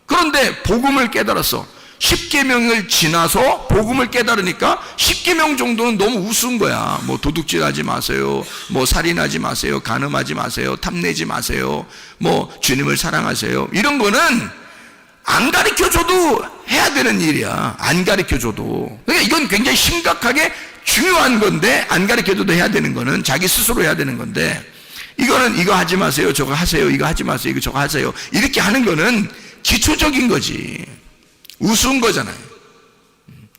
그런데 복음을 깨달았어. 십계명을 지나서 복음을 깨달으니까 십계명 정도는 너무 우스운 거야. 도둑질하지 마세요, 살인하지 마세요, 간음하지 마세요, 탐내지 마세요, 주님을 사랑하세요, 이런 거는 안 가르쳐줘도 해야 되는 일이야. 안 가르쳐줘도. 그러니까 이건 굉장히 심각하게 중요한 건데, 안 가르쳐줘도 해야 되는 거는 자기 스스로 해야 되는 건데, 이거는 이거 하지 마세요, 저거 하세요, 이거 하지 마세요, 이거 저거 하세요, 이렇게 하는 거는 기초적인 거지. 우스운 거잖아요.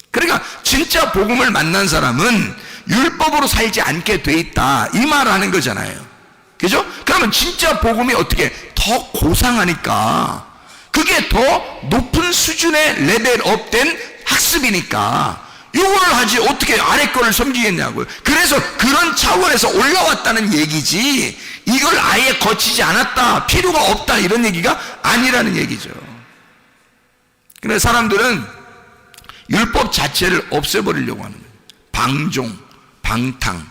그러니까 진짜 복음을 만난 사람은 율법으로 살지 않게 돼 있다, 이 말을 하는 거잖아요. 그죠? 그러면 진짜 복음이 어떻게 더 고상하니까, 그게 더 높은 수준의 레벨업된 학습이니까 이걸 하지 어떻게 아래 거를 섬기겠냐고요. 그래서 그런 차원에서 올라왔다는 얘기지, 이걸 아예 거치지 않았다, 필요가 없다, 이런 얘기가 아니라는 얘기죠. 그런데 사람들은 율법 자체를 없애버리려고 하는 거예요. 방종, 방탕,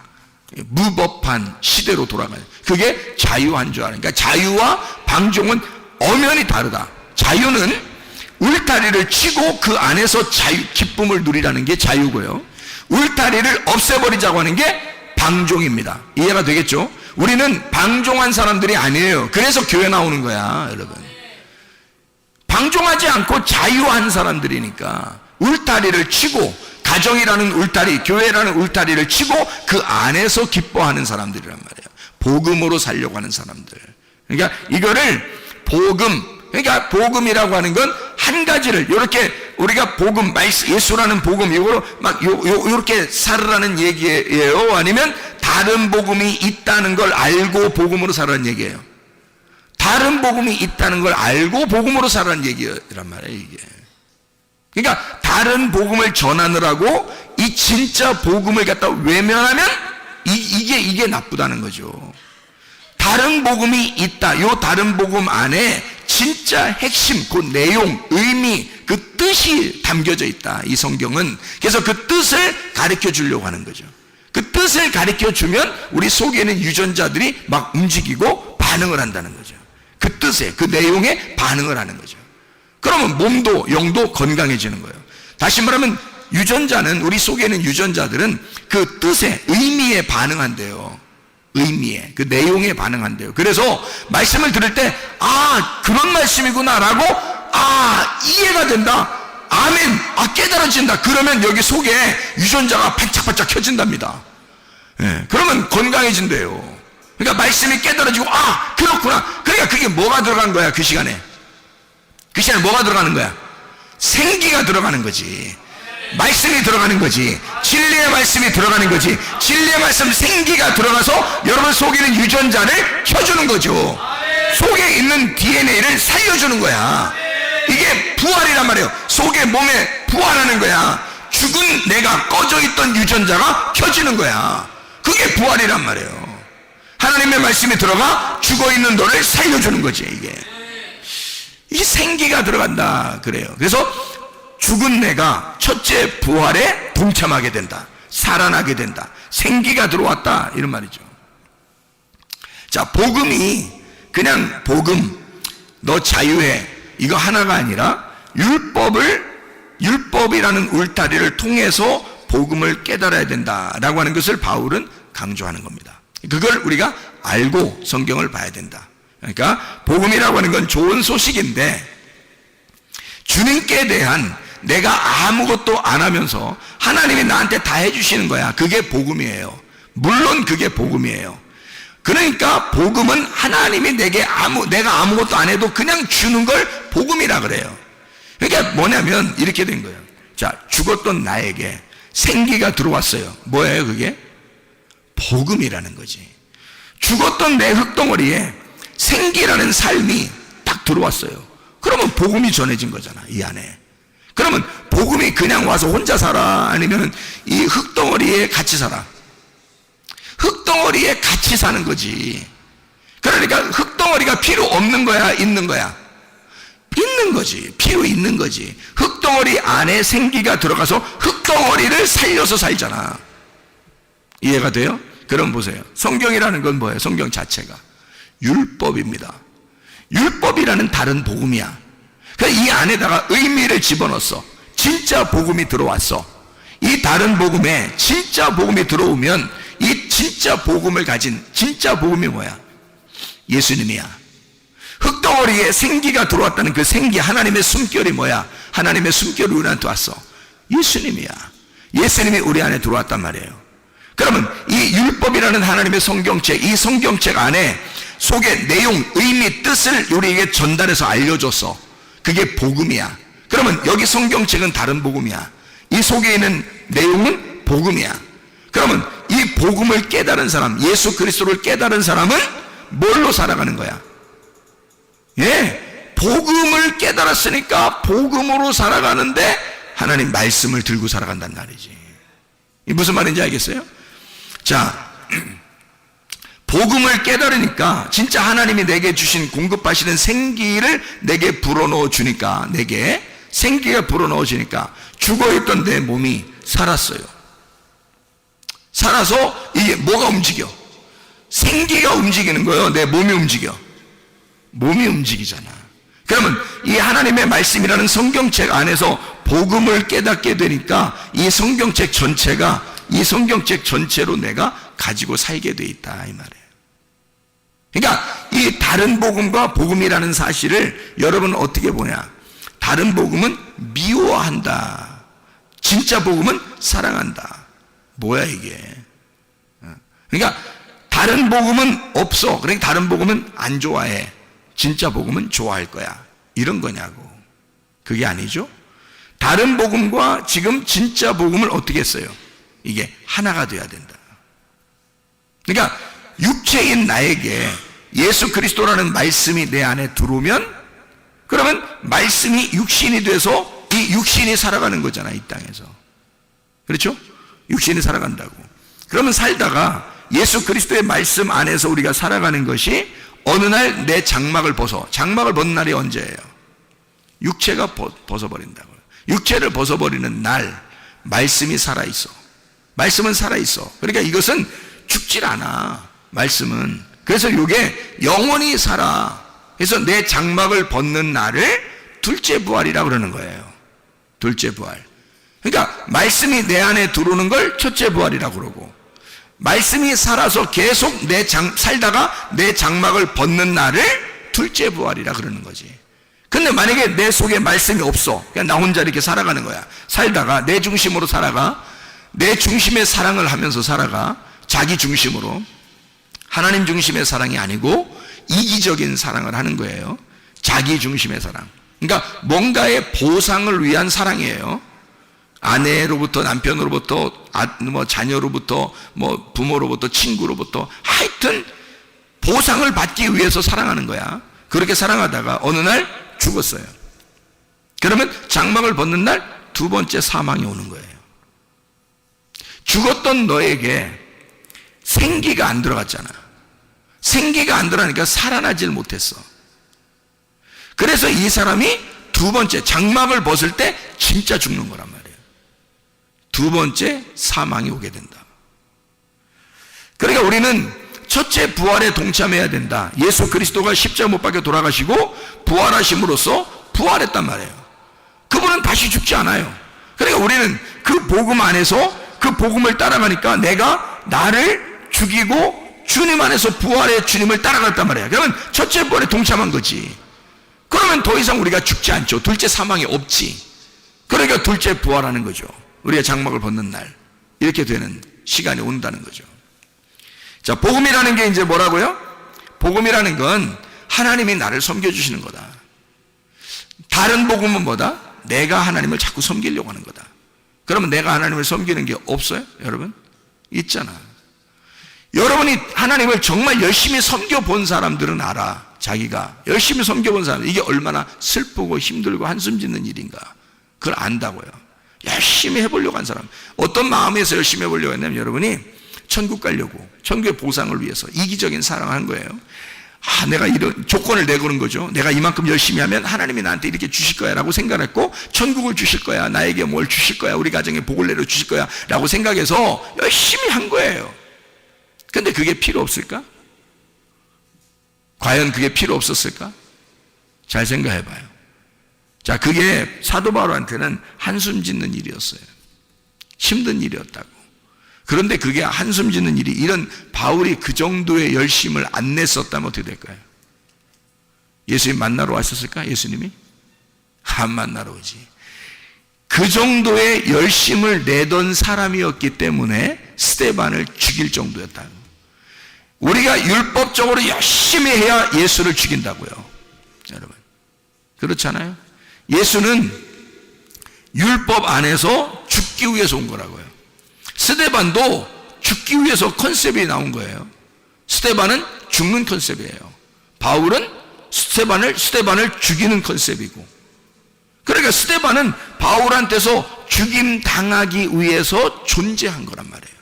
무법한 시대로 돌아가요. 그게 자유한 줄 아는. 그러니까 자유와 방종은 엄연히 다르다. 자유는 울타리를 치고 그 안에서 기쁨을 누리라는 게 자유고요, 울타리를 없애버리자고 하는 게 방종입니다. 이해가 되겠죠? 우리는 방종한 사람들이 아니에요. 그래서 교회 나오는 거야, 여러분. 방종하지 않고 자유한 사람들이니까 울타리를 치고, 가정이라는 울타리, 교회라는 울타리를 치고 그 안에서 기뻐하는 사람들이란 말이에요. 복음으로 살려고 하는 사람들. 그러니까 이거를 그러니까 복음이라고 하는 건 한 가지를 이렇게 우리가 복음, 예수라는 복음, 이거로 막 이렇게 살으라는 얘기예요? 아니면 다른 복음이 있다는 걸 알고 복음으로 살라는 얘기예요? 다른 복음이 있다는 걸 알고 복음으로 살라는 얘기란 말이에요, 이게. 그러니까 다른 복음을 전하느라고 이 진짜 복음을 갖다 외면하면 이게 나쁘다는 거죠. 다른 복음이 있다. 요 다른 복음 안에 진짜 핵심, 그 내용, 의미, 그 뜻이 담겨져 있다, 이 성경은. 그래서 그 뜻을 가르쳐 주려고 하는 거죠. 그 뜻을 가르쳐 주면 우리 속에 있는 유전자들이 막 움직이고 반응을 한다는 거죠. 그 뜻에, 그 내용에 반응을 하는 거죠. 그러면 몸도 영도 건강해지는 거예요. 다시 말하면 유전자는, 우리 속에 있는 유전자들은 그 뜻에, 의미에 반응한대요. 의미에, 그 내용에 반응한대요. 그래서 말씀을 들을 때 그런 말씀이구나 라고 이해가 된다, 아멘, 깨달아진다. 그러면 여기 속에 유전자가 반짝반짝 켜진답니다. 그러면 건강해진대요. 그러니까 말씀이 깨달아지고 그렇구나. 그러니까 그게 뭐가 들어간 거야? 그 시간에 뭐가 들어가는 거야? 생기가 들어가는 거지. 말씀이 들어가는 거지. 진리의 말씀이 들어가는 거지. 진리의 말씀, 생기가 들어가서 여러분 속에 있는 유전자를 켜주는 거죠. 속에 있는 DNA를 살려주는 거야. 이게 부활이란 말이에요. 속에, 몸에 부활하는 거야. 죽은 내가, 꺼져 있던 유전자가 켜지는 거야. 그게 부활이란 말이에요. 하나님의 말씀이 들어가 죽어 있는 너를 살려주는 거지. 이게 생기가 들어간다 그래요. 그래서 죽은 내가 첫째 부활에 동참하게 된다, 살아나게 된다, 생기가 들어왔다, 이런 말이죠. 자, 복음이 그냥 복음, 너 자유해, 이거 하나가 아니라 율법이라는 울타리를 통해서 복음을 깨달아야 된다라고 하는 것을 바울은 강조하는 겁니다. 그걸 우리가 알고 성경을 봐야 된다. 그러니까 복음이라고 하는 건 좋은 소식인데, 주님께 대한 내가 아무것도 안 하면서 하나님이 나한테 다 해주시는 거야. 그게 복음이에요. 물론 그게 복음이에요. 그러니까 복음은 하나님이 내가 아무것도 안 해도 그냥 주는 걸 복음이라 그래요. 그러니까 뭐냐면 이렇게 된 거예요. 자, 죽었던 나에게 생기가 들어왔어요. 뭐예요 그게? 복음이라는 거지. 죽었던 내 흙덩어리에 생기라는 삶이 딱 들어왔어요. 그러면 복음이 전해진 거잖아, 이 안에. 그러면 복음이 그냥 와서 혼자 살아? 아니면 이 흙덩어리에 같이 살아? 흙덩어리에 같이 사는 거지. 그러니까 흙덩어리가 필요 없는 거야, 있는 거야? 있는 거지. 필요 있는 거지. 흙덩어리 안에 생기가 들어가서 흙덩어리를 살려서 살잖아. 이해가 돼요? 그럼 보세요. 성경이라는 건 뭐예요? 성경 자체가 율법입니다. 율법이라는 다른 복음이야. 이 안에다가 의미를 집어넣었어. 진짜 복음이 들어왔어. 이 다른 복음에 진짜 복음이 들어오면 이 진짜 복음을 가진 진짜 복음이 뭐야? 예수님이야. 흙덩어리에 생기가 들어왔다는 그 생기, 하나님의 숨결이 뭐야? 하나님의 숨결이 우리한테 왔어. 예수님이야. 예수님이 우리 안에 들어왔단 말이에요. 그러면 이 율법이라는 하나님의 성경책, 이 성경책 안에 속에 내용, 의미, 뜻을 우리에게 전달해서 알려줬어. 그게 복음이야. 그러면 여기 성경책은 다른 복음이야. 이 속에 있는 내용은 복음이야. 그러면 이 복음을 깨달은 사람, 예수 그리스도를 깨달은 사람은 뭘로 살아가는 거야? 복음을 깨달았으니까 복음으로 살아가는데 하나님 말씀을 들고 살아간단 말이지. 이 무슨 말인지 알겠어요? 자, 복음을 깨달으니까 진짜 하나님이 내게 주신 공급하시는 생기를 내게 불어넣어 주니까 내게 생기가 불어넣어지니까 죽어있던 내 몸이 살았어요. 살아서 이게 뭐가 움직여? 생기가 움직이는 거예요. 내 몸이 움직여. 몸이 움직이잖아. 그러면 이 하나님의 말씀이라는 성경책 안에서 복음을 깨닫게 되니까 이 성경책 전체로 내가 가지고 살게 돼 있다 이 말이에요. 그러니까 이 다른 복음과 복음이라는 사실을 여러분 어떻게 보냐? 다른 복음은 미워한다. 진짜 복음은 사랑한다. 뭐야 이게? 그러니까 다른 복음은 없어. 그러니까 다른 복음은 안 좋아해. 진짜 복음은 좋아할 거야. 이런 거냐고. 그게 아니죠. 다른 복음과 지금 진짜 복음을 어떻게 했어요? 이게 하나가 돼야 된다. 그러니까 육체인 나에게 예수 그리스도라는 말씀이 내 안에 들어오면 그러면 말씀이 육신이 돼서 이 육신이 살아가는 거잖아, 이 땅에서. 그렇죠? 육신이 살아간다고. 그러면 살다가 예수 그리스도의 말씀 안에서 우리가 살아가는 것이 어느 날 내 장막을 벗는 날이 언제예요? 육체가 벗어버린다고요. 육체를 벗어버리는 날 말씀이 살아있어. 말씀은 살아있어. 그러니까 이것은 죽질 않아. 말씀은. 그래서 이게 영원히 살아. 그래서 내 장막을 벗는 날을 둘째 부활이라고 그러는 거예요. 둘째 부활. 그러니까 말씀이 내 안에 들어오는 걸 첫째 부활이라고 그러고, 말씀이 살아서 계속 살다가 내 장막을 벗는 날을 둘째 부활이라 그러는 거지. 근데 만약에 내 속에 말씀이 없어. 그냥 나 혼자 이렇게 살아가는 거야. 살다가 내 중심으로 살아가. 내 중심의 사랑을 하면서 살아가. 자기 중심으로. 하나님 중심의 사랑이 아니고 이기적인 사랑을 하는 거예요. 자기 중심의 사랑. 그러니까 뭔가의 보상을 위한 사랑이에요. 아내로부터, 남편으로부터, 자녀로부터, 부모로부터, 친구로부터, 하여튼 보상을 받기 위해서 사랑하는 거야. 그렇게 사랑하다가 어느 날 죽었어요. 그러면 장막을 벗는 날 두 번째 사망이 오는 거예요. 죽었던 너에게 생기가 안 들어갔잖아. 생기가 안 들어가니까 살아나질 못했어. 그래서 이 사람이 두 번째 장막을 벗을 때 진짜 죽는 거란 말이에요. 두 번째 사망이 오게 된다. 그러니까 우리는 첫째 부활에 동참해야 된다. 예수 그리스도가 십자가 못 박혀 돌아가시고 부활하심으로써 부활했단 말이에요. 그분은 다시 죽지 않아요. 그러니까 우리는 그 복음 안에서 그 복음을 따라가니까 내가 나를 죽이고 주님 안에서 부활의 주님을 따라갔단 말이에요. 그러면 첫째 부활에 동참한 거지. 그러면 더 이상 우리가 죽지 않죠. 둘째 사망이 없지. 그러니까 둘째 부활하는 거죠. 우리가 장막을 벗는 날 이렇게 되는 시간이 온다는 거죠. 자, 복음이라는 게 이제 뭐라고요? 복음이라는 건 하나님이 나를 섬겨주시는 거다. 다른 복음은 뭐다? 내가 하나님을 자꾸 섬기려고 하는 거다. 그러면 내가 하나님을 섬기는 게 없어요? 여러분? 있잖아. 여러분이 하나님을 정말 열심히 섬겨본 사람들은 알아. 자기가 열심히 섬겨본 사람, 이게 얼마나 슬프고 힘들고 한숨 짓는 일인가. 그걸 안다고요. 열심히 해보려고 한 사람. 어떤 마음에서 열심히 해보려고 했냐면 여러분이 천국 가려고, 천국의 보상을 위해서 이기적인 사랑을 한 거예요. 내가 이런 조건을 내거는 거죠. 내가 이만큼 열심히 하면 하나님이 나한테 이렇게 주실 거야 라고 생각했고, 천국을 주실 거야, 나에게 뭘 주실 거야, 우리 가정에 복을 내려 주실 거야 라고 생각해서 열심히 한 거예요. 근데 그게 필요 없을까? 과연 그게 필요 없었을까? 잘 생각해 봐요. 자, 그게 사도 바울한테는 한숨 짓는 일이었어요. 힘든 일이었다고. 그런데 그게 한숨 짓는 일이, 이런 바울이 그 정도의 열심을 안 냈었다면 어떻게 될까요? 예수님 만나러 왔었을까? 예수님이? 안 만나러 오지. 그 정도의 열심을 내던 사람이었기 때문에 스데반을 죽일 정도였다. 우리가 율법적으로 열심히 해야 예수를 죽인다고요. 여러분, 그렇잖아요. 예수는 율법 안에서 죽기 위해서 온 거라고요. 스데반도 죽기 위해서 컨셉이 나온 거예요. 스데반은 죽는 컨셉이에요. 바울은 스데반을 죽이는 컨셉이고. 그러니까 스데반은 바울한테서 죽임 당하기 위해서 존재한 거란 말이에요.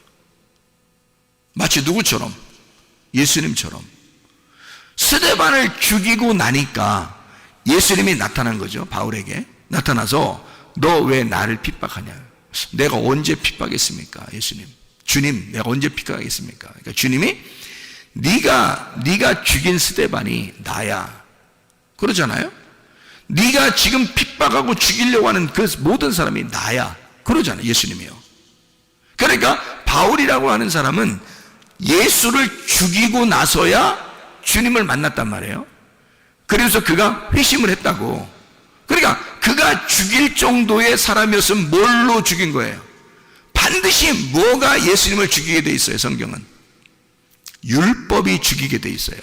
마치 누구처럼? 예수님처럼. 스데반을 죽이고 나니까 예수님이 나타난 거죠, 바울에게. 나타나서 너 왜 나를 핍박하냐? 내가 언제 핍박했습니까? 예수님, 주님, 내가 언제 핍박하겠습니까? 그러니까 주님이 네가 죽인 스데반이 나야, 그러잖아요. 네가 지금 핍박하고 죽이려고 하는 그 모든 사람이 나야, 그러잖아요. 예수님이요. 그러니까 바울이라고 하는 사람은 예수를 죽이고 나서야 주님을 만났단 말이에요. 그래서 그가 회심을 했다고. 그러니까 그가 죽일 정도의 사람이었으면 뭘로 죽인 거예요? 반드시 뭐가 예수님을 죽이게 돼 있어요. 성경은 율법이 죽이게 돼 있어요.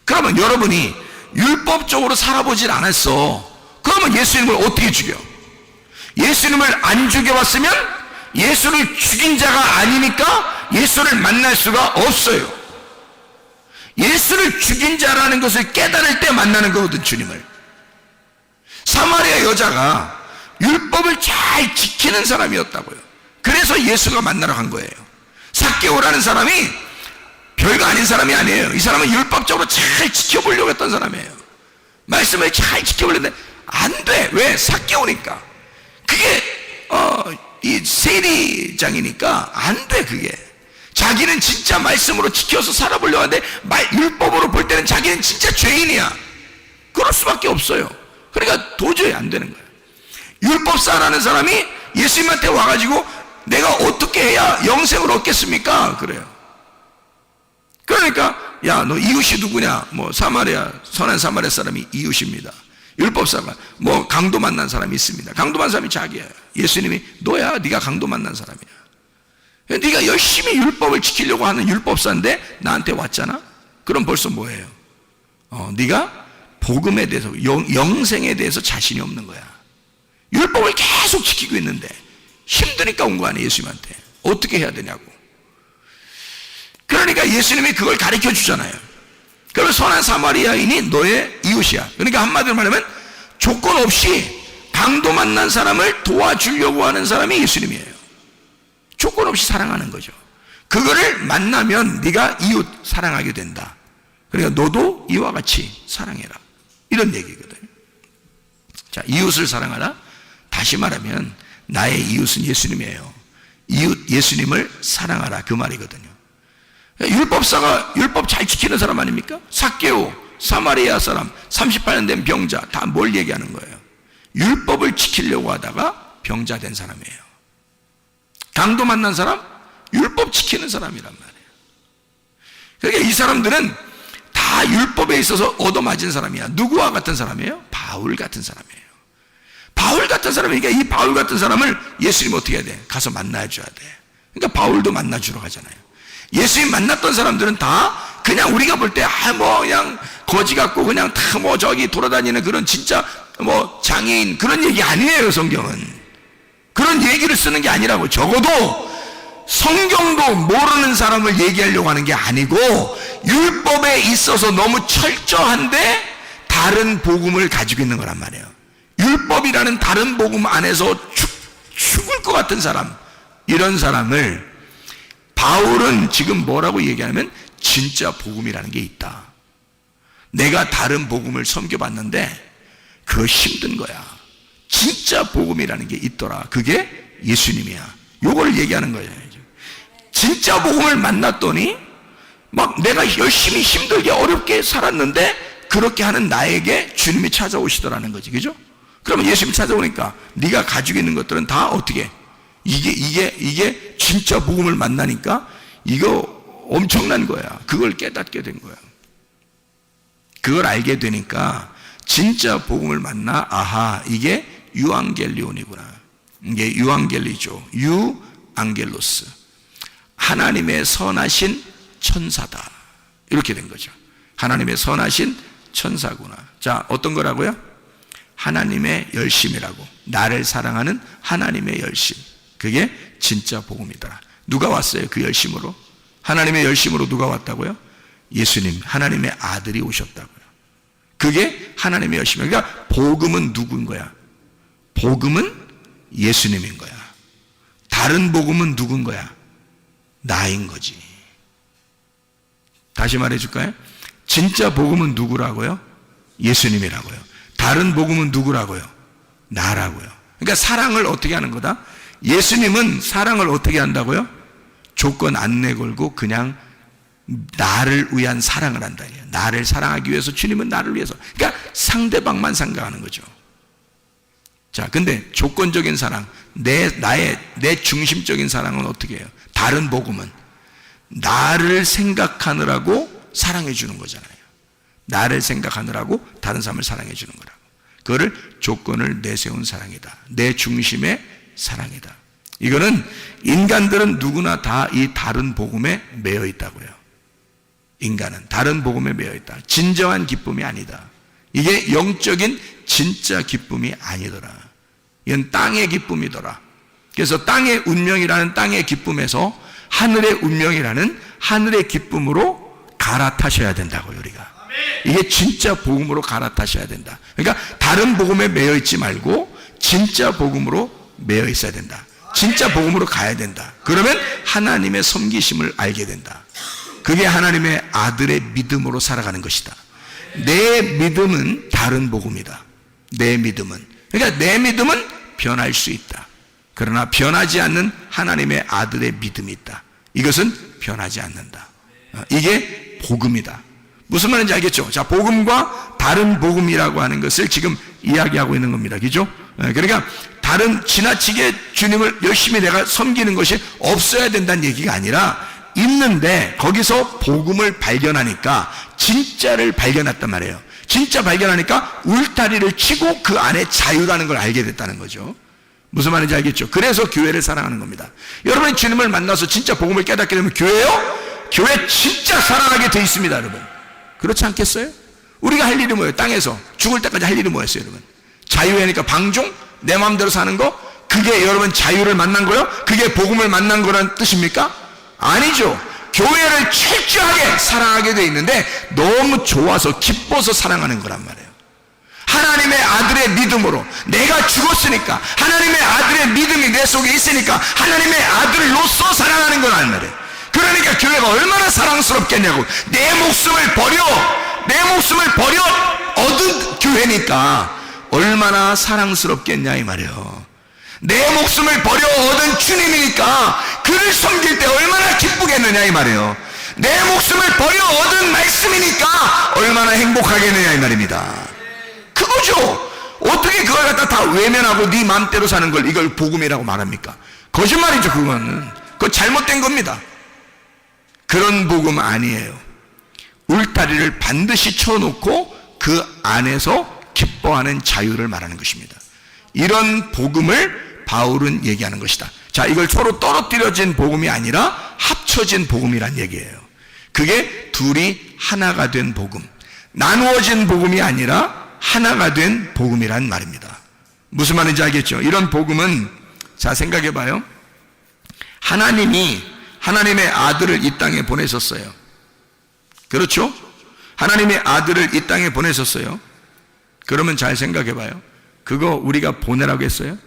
그러면 여러분이 율법적으로 살아보질 않았어. 그러면 예수님을 어떻게 죽여? 예수님을 안 죽여봤으면 예수를 죽인 자가 아니니까 예수를 만날 수가 없어요. 예수를 죽인 자라는 것을 깨달을 때 만나는 거거든, 주님을. 사마리아 여자가 율법을 잘 지키는 사람이었다고요. 그래서 예수가 만나러 간 거예요. 삭개오라는 사람이 별거 아닌 사람이 아니에요. 이 사람은 율법적으로 잘 지켜보려고 했던 사람이에요. 말씀을 잘 지켜보려는데 안 돼. 왜? 삭개오니까. 그게 이 세리장이니까 안 돼. 그게 자기는 진짜 말씀으로 지켜서 살아보려고 하는데 율법으로 볼 때는 자기는 진짜 죄인이야. 그럴 수밖에 없어요. 그러니까 도저히 안 되는 거예요. 율법사라는 사람이 예수님한테 와가지고 내가 어떻게 해야 영생을 얻겠습니까? 그래요. 그러니까 야, 너 이웃이 누구냐? 뭐 사마리아, 선한 사마리아 사람이 이웃입니다. 율법사가 뭐 강도 만난 사람이 있습니다. 강도 만난 사람이 자기야. 예수님이 너야, 네가 강도 만난 사람이야. 네가 열심히 율법을 지키려고 하는 율법사인데 나한테 왔잖아? 그럼 벌써 뭐예요? 네가 복음에 대해서, 영생에 대해서 자신이 없는 거야. 율법을 계속 지키고 있는데 힘드니까 온 거 아니에요. 예수님한테 어떻게 해야 되냐고. 그러니까 예수님이 그걸 가르쳐 주잖아요. 그러면 선한 사마리아인이 너의 이웃이야. 그러니까 한마디로 말하면 조건 없이 강도 만난 사람을 도와주려고 하는 사람이 예수님이에요. 조건 없이 사랑하는 거죠. 그거를 만나면 네가 이웃 사랑하게 된다. 그러니까 너도 이와 같이 사랑해라, 이런 얘기거든요. 자, 이웃을 사랑하라. 다시 말하면 나의 이웃은 예수님이에요. 이웃 예수님을 사랑하라, 그 말이거든요. 율법사가 율법 잘 지키는 사람 아닙니까? 삭개오, 사마리아 사람, 38년 된 병자, 다 뭘 얘기하는 거예요? 율법을 지키려고 하다가 병자 된 사람이에요. 강도 만난 사람, 율법 지키는 사람이란 말이에요. 그러니까 이 사람들은 다 율법에 있어서 얻어맞은 사람이야. 누구와 같은 사람이에요? 바울 같은 사람이에요. 바울 같은 사람이니까 이 바울 같은 사람을 예수님 어떻게 해야 돼? 가서 만나줘야 돼. 그러니까 바울도 만나주러 가잖아요. 예수님 만났던 사람들은 다 그냥 우리가 볼 때 뭐 그냥 거지 같고 그냥 다 뭐 저기 돌아다니는 그런 진짜 뭐 장애인 그런 얘기 아니에요. 성경은 그런 얘기를 쓰는 게 아니라고. 적어도 성경도 모르는 사람을 얘기하려고 하는 게 아니고 율법에 있어서 너무 철저한데 다른 복음을 가지고 있는 거란 말이에요. 율법이라는 다른 복음 안에서 죽을 것 같은 사람, 이런 사람을 바울은 지금 뭐라고 얘기하냐면 진짜 복음이라는 게 있다. 내가 다른 복음을 섬겨봤는데 그거 힘든 거야. 진짜 복음이라는 게 있더라. 그게 예수님이야. 요걸 얘기하는 거예요. 진짜 복음을 만났더니 막 내가 열심히 힘들게 어렵게 살았는데 그렇게 하는 나에게 주님이 찾아오시더라는 거지. 그죠? 그러면 예수님이 찾아오니까 네가 가지고 있는 것들은 다 어떻게 이게 진짜 복음을 만나니까 이거 엄청난 거야. 그걸 깨닫게 된 거야. 그걸 알게 되니까 진짜 복음을 만나, 아하, 이게 유앙겔리온이구나. 이게 유앙겔리죠. 유앙겔로스. 하나님의 선하신 천사다. 이렇게 된 거죠. 하나님의 선하신 천사구나. 자, 어떤 거라고요? 하나님의 열심이라고. 나를 사랑하는 하나님의 열심. 그게 진짜 복음이더라. 누가 왔어요? 그 열심으로? 하나님의 열심으로 누가 왔다고요? 예수님, 하나님의 아들이 오셨다고요. 그게 하나님의 열심이에요. 그러니까 복음은 누구인 거야? 복음은 예수님인 거야. 다른 복음은 누군 거야? 나인 거지. 다시 말해줄까요? 진짜 복음은 누구라고요? 예수님이라고요. 다른 복음은 누구라고요? 나라고요. 그러니까 사랑을 어떻게 하는 거다? 예수님은 사랑을 어떻게 한다고요? 조건 안 내걸고 그냥 나를 위한 사랑을 한다. 나를 사랑하기 위해서 주님은 나를 위해서. 그러니까 상대방만 생각하는 거죠. 자, 근데 조건적인 사랑, 내 중심적인 사랑은 어떻게 해요? 다른 복음은 나를 생각하느라고 사랑해 주는 거잖아요. 나를 생각하느라고 다른 사람을 사랑해 주는 거라고. 그거를 조건을 내세운 사랑이다. 내 중심의 사랑이다. 이거는 인간들은 누구나 다 이 다른 복음에 매여 있다고요. 인간은 다른 복음에 매여 있다. 진정한 기쁨이 아니다. 이게 영적인 진짜 기쁨이 아니더라. 이건 땅의 기쁨이더라. 그래서 땅의 운명이라는 땅의 기쁨에서 하늘의 운명이라는 하늘의 기쁨으로 갈아타셔야 된다고요, 우리가. 이게 진짜 복음으로 갈아타셔야 된다. 그러니까 다른 복음에 매여 있지 말고 진짜 복음으로 매여 있어야 된다. 진짜 복음으로 가야 된다. 그러면 하나님의 섬기심을 알게 된다. 그게 하나님의 아들의 믿음으로 살아가는 것이다. 내 믿음은 다른 복음이다. 내 믿음은. 그러니까 내 믿음은 변할 수 있다. 그러나 변하지 않는 하나님의 아들의 믿음이 있다. 이것은 변하지 않는다. 이게 복음이다. 무슨 말인지 알겠죠? 자, 복음과 다른 복음이라고 하는 것을 지금 이야기하고 있는 겁니다. 그죠? 그러니까 다른 지나치게 주님을 열심히 내가 섬기는 것이 없어야 된다는 얘기가 아니라 있는데 거기서 복음을 발견하니까 진짜를 발견했단 말이에요. 진짜 발견하니까 울타리를 치고 그 안에 자유라는 걸 알게 됐다는 거죠. 무슨 말인지 알겠죠? 그래서 교회를 사랑하는 겁니다. 여러분이 주님을 만나서 진짜 복음을 깨닫게 되면 교회요? 교회 진짜 사랑하게 돼 있습니다, 여러분. 그렇지 않겠어요? 우리가 할 일이 뭐예요? 땅에서 죽을 때까지 할 일이 뭐였어요, 여러분? 자유하니까 방종? 내 마음대로 사는 거? 그게 여러분 자유를 만난 거요? 그게 복음을 만난 거란 뜻입니까? 아니죠. 교회를 철저하게 사랑하게 돼 있는데 너무 좋아서 기뻐서 사랑하는 거란 말이에요. 하나님의 아들의 믿음으로 내가 죽었으니까 하나님의 아들의 믿음이 내 속에 있으니까 하나님의 아들로서 사랑하는 거란 말이에요. 그러니까 교회가 얼마나 사랑스럽겠냐고. 내 목숨을 버려 얻은 교회니까 얼마나 사랑스럽겠냐 이 말이에요. 내 목숨을 버려 얻은 주님이니까 그를 섬길 때 얼마나 기쁘겠느냐 이 말이에요. 내 목숨을 버려 얻은 말씀이니까 얼마나 행복하겠느냐 이 말입니다. 그거죠. 어떻게 그걸 갖다 다 외면하고 네 마음대로 사는 걸 이걸 복음이라고 말합니까? 거짓말이죠. 그거는. 그거 잘못된 겁니다. 그런 복음 아니에요. 울타리를 반드시 쳐놓고 그 안에서 기뻐하는 자유를 말하는 것입니다. 이런 복음을 바울은 얘기하는 것이다. 자, 이걸 서로 떨어뜨려진 복음이 아니라 합쳐진 복음이란 얘기예요. 그게 둘이 하나가 된 복음, 나누어진 복음이 아니라 하나가 된 복음이란 말입니다. 무슨 말인지 알겠죠? 이런 복음은, 자, 생각해 봐요. 하나님이 하나님의 아들을 이 땅에 보내셨어요. 그렇죠? 하나님의 아들을 이 땅에 보내셨어요. 그러면 잘 생각해 봐요. 그거 우리가 보내라고 했어요?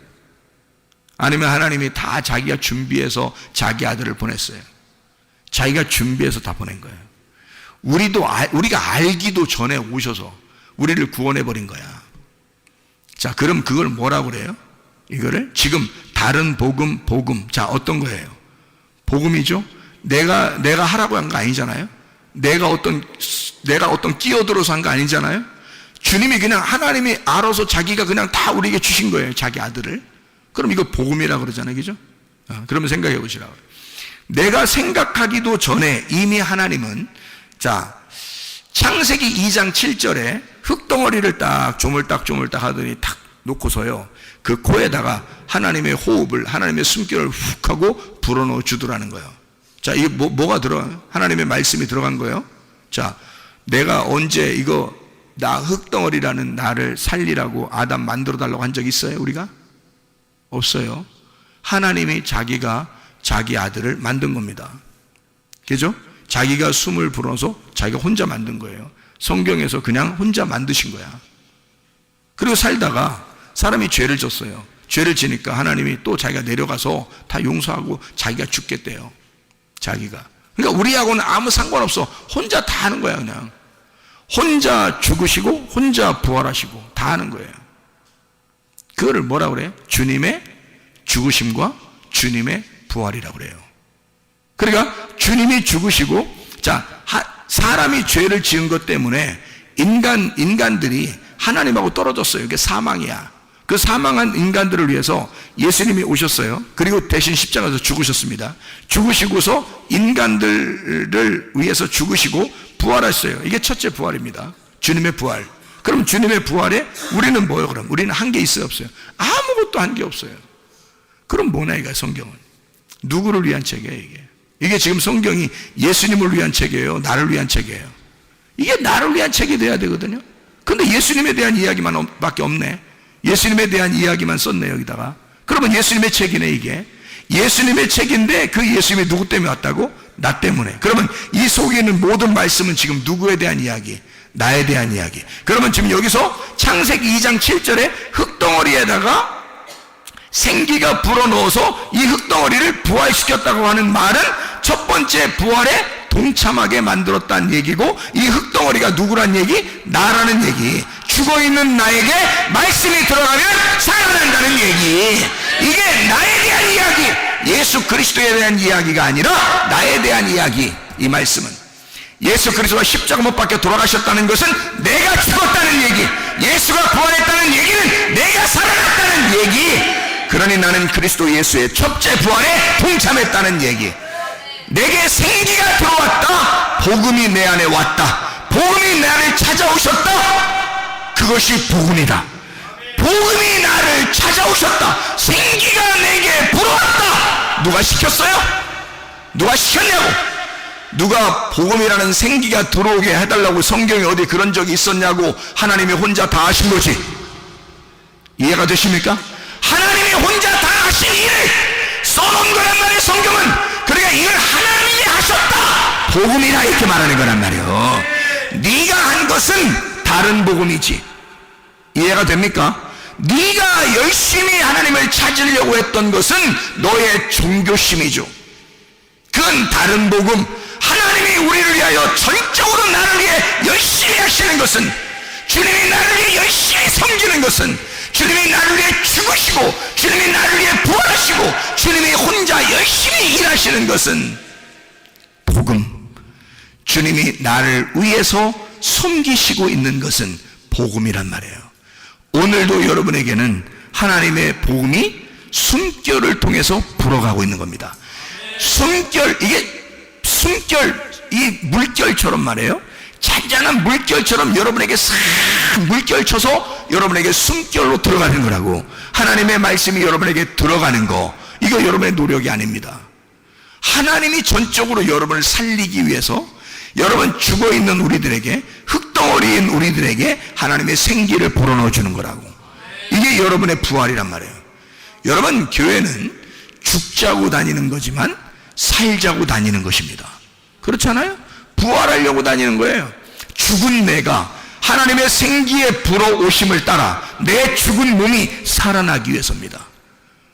아니면 하나님이 다 자기가 준비해서 자기 아들을 보냈어요? 자기가 준비해서 다 보낸 거예요. 우리가 알기도 전에 오셔서 우리를 구원해 버린 거야. 자, 그럼 그걸 뭐라고 그래요? 이거를 지금 다른 복음. 자, 어떤 거예요? 복음이죠. 내가 하라고 한 거 아니잖아요. 내가 어떤 끼어들어서 한 거 아니잖아요. 주님이 그냥 하나님이 알아서 자기가 그냥 다 우리에게 주신 거예요. 자기 아들을. 그럼 이거 복음이라고 그러잖아요. 그죠? 그러면 생각해 보시라고. 내가 생각하기도 전에 이미 하나님은, 자, 창세기 2장 7절에 흙덩어리를 딱 조물딱 하더니 탁 놓고서요, 그 코에다가 하나님의 호흡을, 하나님의 숨결을 훅 하고 불어넣어 주더라는 거예요. 자, 이게 뭐가 들어가요? 하나님의 말씀이 들어간 거예요. 자, 내가 언제 이거 나 흙덩어리라는 나를 살리라고 아담 만들어 달라고 한 적 있어요, 우리가? 없어요. 하나님이 자기가 자기 아들을 만든 겁니다. 그죠? 자기가 숨을 불어서 자기가 혼자 만든 거예요. 성경에서 그냥 혼자 만드신 거야. 그리고 살다가 사람이 죄를 졌어요. 죄를 지니까 하나님이 또 자기가 내려가서 다 용서하고 자기가 죽겠대요. 자기가. 그러니까 우리하고는 아무 상관없어. 혼자 다 하는 거야, 그냥. 혼자 죽으시고 혼자 부활하시고 다 하는 거예요. 그거를 뭐라고 그래요? 주님의 죽으심과 주님의 부활이라고 그래요. 그러니까 주님이 죽으시고, 자, 사람이 죄를 지은 것 때문에 인간들이 하나님하고 떨어졌어요. 이게 사망이야. 그 사망한 인간들을 위해서 예수님이 오셨어요. 그리고 대신 십자가에서 죽으셨습니다. 죽으시고서 인간들을 위해서 죽으시고 부활하셨어요. 이게 첫째 부활입니다. 주님의 부활. 그럼 주님의 부활에 우리는 뭐예요? 그럼 우리는 한 게 있어요, 없어요? 아무것도 한 게 없어요. 그럼 뭐냐 이거야, 성경은? 누구를 위한 책이에요, 이게? 이게 지금 성경이 예수님을 위한 책이에요, 나를 위한 책이에요? 이게 나를 위한 책이 돼야 되거든요. 근데 예수님에 대한 이야기만 밖에 없네. 예수님에 대한 이야기만 썼네, 여기다가. 그러면 예수님의 책이네, 이게. 예수님의 책인데 그 예수님이 누구 때문에 왔다고? 나 때문에. 그러면 이 속에 있는 모든 말씀은 지금 누구에 대한 이야기? 나에 대한 이야기. 그러면 지금 여기서 창세기 2장 7절에 흙덩어리에다가 생기가 불어넣어서 이 흙덩어리를 부활시켰다고 하는 말은 첫 번째 부활에 동참하게 만들었다는 얘기고, 이 흙덩어리가 누구란 얘기? 나라는 얘기. 죽어있는 나에게 말씀이 들어가면 살아난다는 얘기. 이게 나에 대한 이야기, 예수 그리스도에 대한 이야기가 아니라 나에 대한 이야기. 이 말씀은 예수 그리스도가 십자가 못 박혀 돌아가셨다는 것은 내가 죽었다는 얘기, 예수가 부활했다는 얘기는 내가 살아났다는 얘기. 그러니 나는 그리스도 예수의 첫째 부활에 동참했다는 얘기. 내게 생기가 들어왔다. 복음이 내 안에 왔다. 복음이 나를 찾아오셨다. 그것이 복음이다. 복음이 나를 찾아오셨다. 생기가 내게 불어왔다. 누가 시켰어요? 누가 시켰냐고? 누가 복음이라는 생기가 들어오게 해달라고 성경에 어디 그런 적이 있었냐고? 하나님이 혼자 다 하신 거지. 이해가 되십니까? 하나님이 혼자 다 하신 일을 써놓은 거란 말이에요, 성경은. 그러니까 이걸 하나님이 하셨다, 복음이라 이렇게 말하는 거란 말이에요. 네가 한 것은 다른 복음이지. 이해가 됩니까? 네가 열심히 하나님을 찾으려고 했던 것은 너의 종교심이죠. 그건 다른 복음. 하나님이 우리를 위하여 전적으로 나를 위해 열심히 하시는 것은, 주님이 나를 위해 열심히 섬기는 것은, 주님이 나를 위해 죽으시고 주님이 나를 위해 부활하시고 주님이 혼자 열심히 일하시는 것은 복음. 주님이 나를 위해서 섬기시고 있는 것은 복음이란 말이에요. 오늘도 여러분에게는 하나님의 복음이 숨결을 통해서 불어가고 있는 겁니다. 숨결, 이게 숨결, 이 물결처럼 말이에요. 잔잔한 물결처럼 여러분에게 싹 물결 쳐서 여러분에게 숨결로 들어가는 거라고. 하나님의 말씀이 여러분에게 들어가는 거, 이거 여러분의 노력이 아닙니다. 하나님이 전적으로 여러분을 살리기 위해서 여러분 죽어있는 우리들에게, 흙덩어리인 우리들에게 하나님의 생기를 불어넣어 주는 거라고. 이게 여러분의 부활이란 말이에요. 여러분, 교회는 죽자고 다니는 거지만 살자고 다니는 것입니다. 그렇잖아요? 부활하려고 다니는 거예요. 죽은 내가 하나님의 생기의 불어오심을 따라 내 죽은 몸이 살아나기 위해서입니다.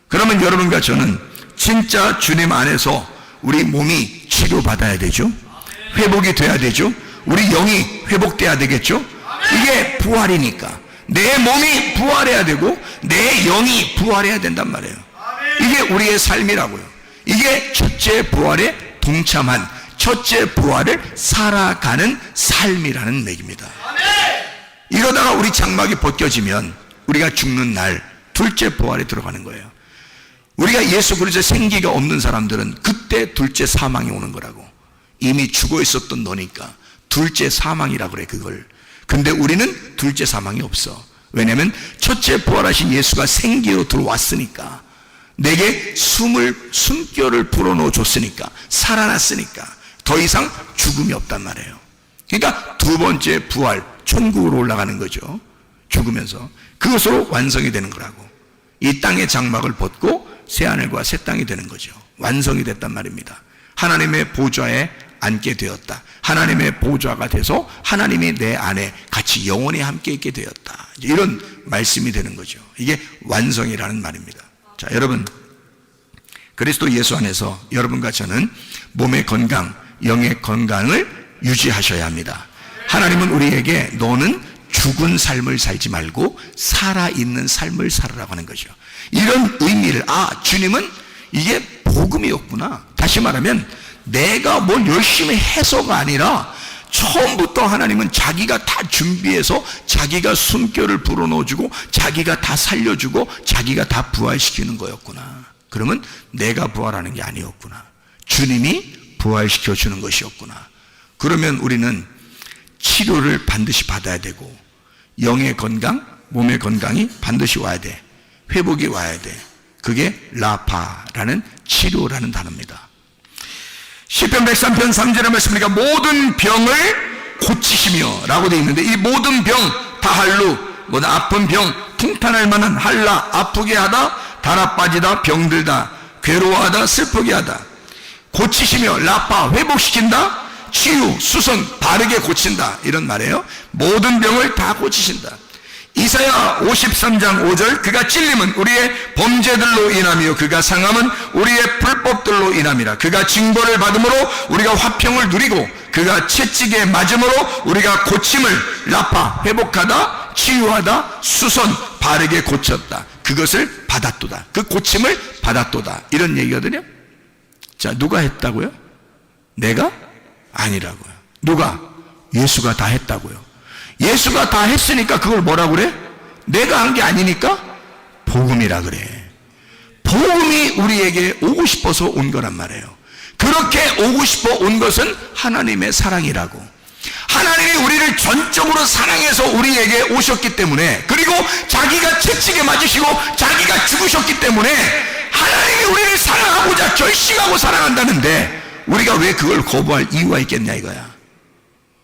그러면 여러분과 저는 진짜 주님 안에서 우리 몸이 치료받아야 되죠. 회복이 돼야 되죠. 우리 영이 회복돼야 되겠죠. 이게 부활이니까 내 몸이 부활해야 되고 내 영이 부활해야 된단 말이에요. 이게 우리의 삶이라고요. 이게 첫째 부활에 동참한, 첫째 부활을 살아가는 삶이라는 맥입니다. 이러다가 우리 장막이 벗겨지면 우리가 죽는 날 둘째 부활에 들어가는 거예요. 우리가 예수 그리스도의 생기가 없는 사람들은 그때 둘째 사망이 오는 거라고. 이미 죽어 있었던 너니까 둘째 사망이라고 그래, 그걸. 근데 우리는 둘째 사망이 없어. 왜냐하면 첫째 부활하신 예수가 생기로 들어왔으니까, 내게 숨결을 불어넣어 줬으니까, 살아났으니까 더 이상 죽음이 없단 말이에요. 그러니까 두 번째 부활, 천국으로 올라가는 거죠. 죽으면서 그것으로 완성이 되는 거라고. 이 땅의 장막을 벗고 새하늘과 새 땅이 되는 거죠. 완성이 됐단 말입니다. 하나님의 보좌에 앉게 되었다. 하나님의 보좌가 돼서 하나님이 내 안에 같이 영원히 함께 있게 되었다. 이런 말씀이 되는 거죠. 이게 완성이라는 말입니다. 자, 여러분, 그리스도 예수 안에서 여러분과 저는 몸의 건강, 영의 건강을 유지하셔야 합니다. 하나님은 우리에게 너는 죽은 삶을 살지 말고 살아있는 삶을 살으라고 하는 거죠. 이런 의미를, 주님은 이게 복음이었구나. 다시 말하면 내가 뭘 열심히 해서가 아니라 처음부터 하나님은 자기가 다 준비해서 자기가 숨결을 불어넣어주고 자기가 다 살려주고 자기가 다 부활시키는 거였구나. 그러면 내가 부활하는 게 아니었구나. 주님이 부활시켜주는 것이었구나. 그러면 우리는 치료를 반드시 받아야 되고 영의 건강, 몸의 건강이 반드시 와야 돼. 회복이 와야 돼. 그게 라파라는 치료라는 단어입니다. 시편 103편 3절의 말씀이니까 모든 병을 고치시며 라고 되어 있는데, 이 모든 병, 다할루, 아픈 병, 통탄할 만한 할라, 아프게 하다, 달아 빠지다, 병들다, 괴로워하다, 슬프게 하다, 고치시며 라파, 회복시킨다, 치유, 수선, 바르게 고친다, 이런 말이에요. 모든 병을 다 고치신다. 이사야 53장 5절, 그가 찔림은 우리의 범죄들로 인하며 그가 상함은 우리의 불법들로 인함이라. 그가 징벌을 받음으로 우리가 화평을 누리고 그가 채찍에 맞음으로 우리가 고침을, 라파, 회복하다, 치유하다, 수선, 바르게 고쳤다. 그것을 받았도다. 그 고침을 받았도다. 이런 얘기거든요. 자, 누가 했다고요? 내가? 아니라고요. 누가? 예수가 다 했다고요. 예수가 다 했으니까 그걸 뭐라 그래? 내가 한 게 아니니까 복음이라 그래. 복음이 우리에게 오고 싶어서 온 거란 말이에요. 그렇게 오고 싶어 온 것은 하나님의 사랑이라고. 하나님이 우리를 전적으로 사랑해서 우리에게 오셨기 때문에, 그리고 자기가 채찍에 맞으시고 자기가 죽으셨기 때문에 하나님이 우리를 사랑하고자 결심하고 사랑한다는데 우리가 왜 그걸 거부할 이유가 있겠냐 이거야.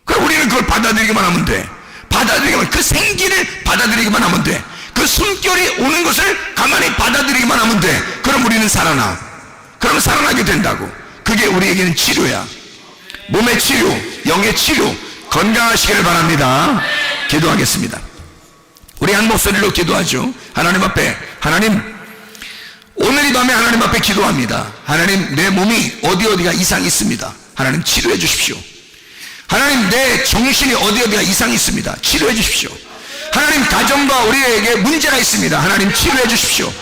그럼 우리는 그걸 받아들이기만 하면 돼. 받아들이기만, 그 생기를 받아들이기만 하면 돼. 그 숨결이 오는 것을 가만히 받아들이기만 하면 돼. 그럼 우리는 살아나. 그럼 살아나게 된다고. 그게 우리에게는 치료야. 몸의 치료, 영의 치료, 건강하시기를 바랍니다. 기도하겠습니다. 우리 한 목소리로 기도하죠. 하나님 앞에, 하나님, 오늘 이 밤에 하나님 앞에 기도합니다. 하나님, 내 몸이 어디가 이상이 있습니다. 하나님 치료해 주십시오. 하나님, 내 정신이 어디가 이상이 있습니다. 치료해 주십시오. 하나님, 가정과 우리에게 문제가 있습니다. 하나님 치료해 주십시오.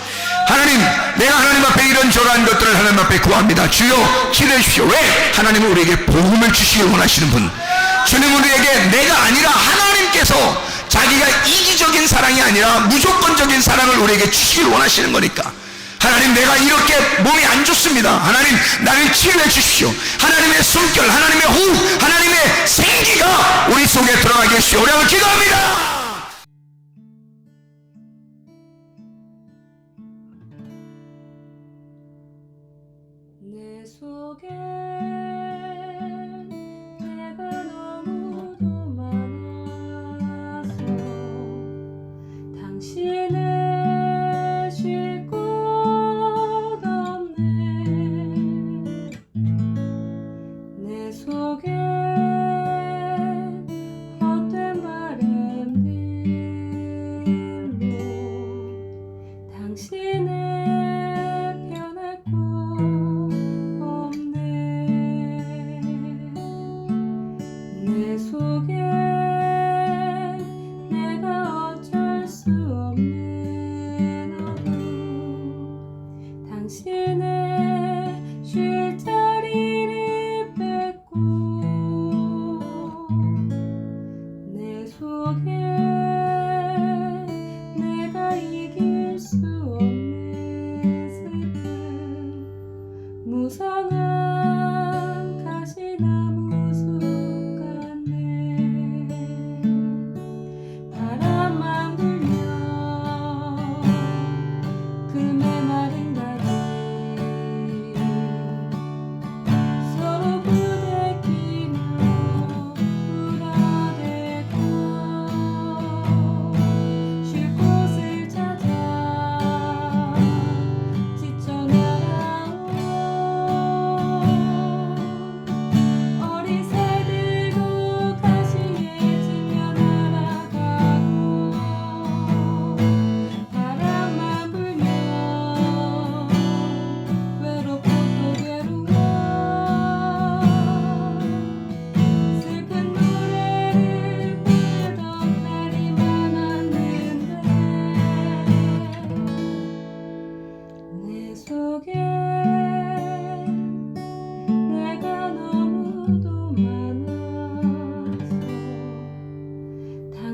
하나님, 내가 하나님 앞에 이런저런 것들을 하나님 앞에 구합니다. 주여 치료해 주십시오. 왜? 하나님은 우리에게 복음을 주시길 원하시는 분. 주님, 우리에게 내가 아니라 하나님께서 자기가 이기적인 사랑이 아니라 무조건적인 사랑을 우리에게 주시길 원하시는 거니까, 하나님, 내가 이렇게 몸이 안 좋습니다. 하나님, 나를 치료해 주십시오. 하나님의 숨결, 하나님의 호흡, 하나님의 생기가 우리 속에 들어가게 해주십시오. 우리 한번 기도합니다. 내 속에 내가 너무도 많아서 당신을 쉴 곳 없네. 내 속에 헛된 바램들로 당신의 편할 곳 없네. 내 속에 내가 어쩔 수 없는 어둠, 당신의 쉴 자리를 뺏고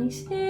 당신의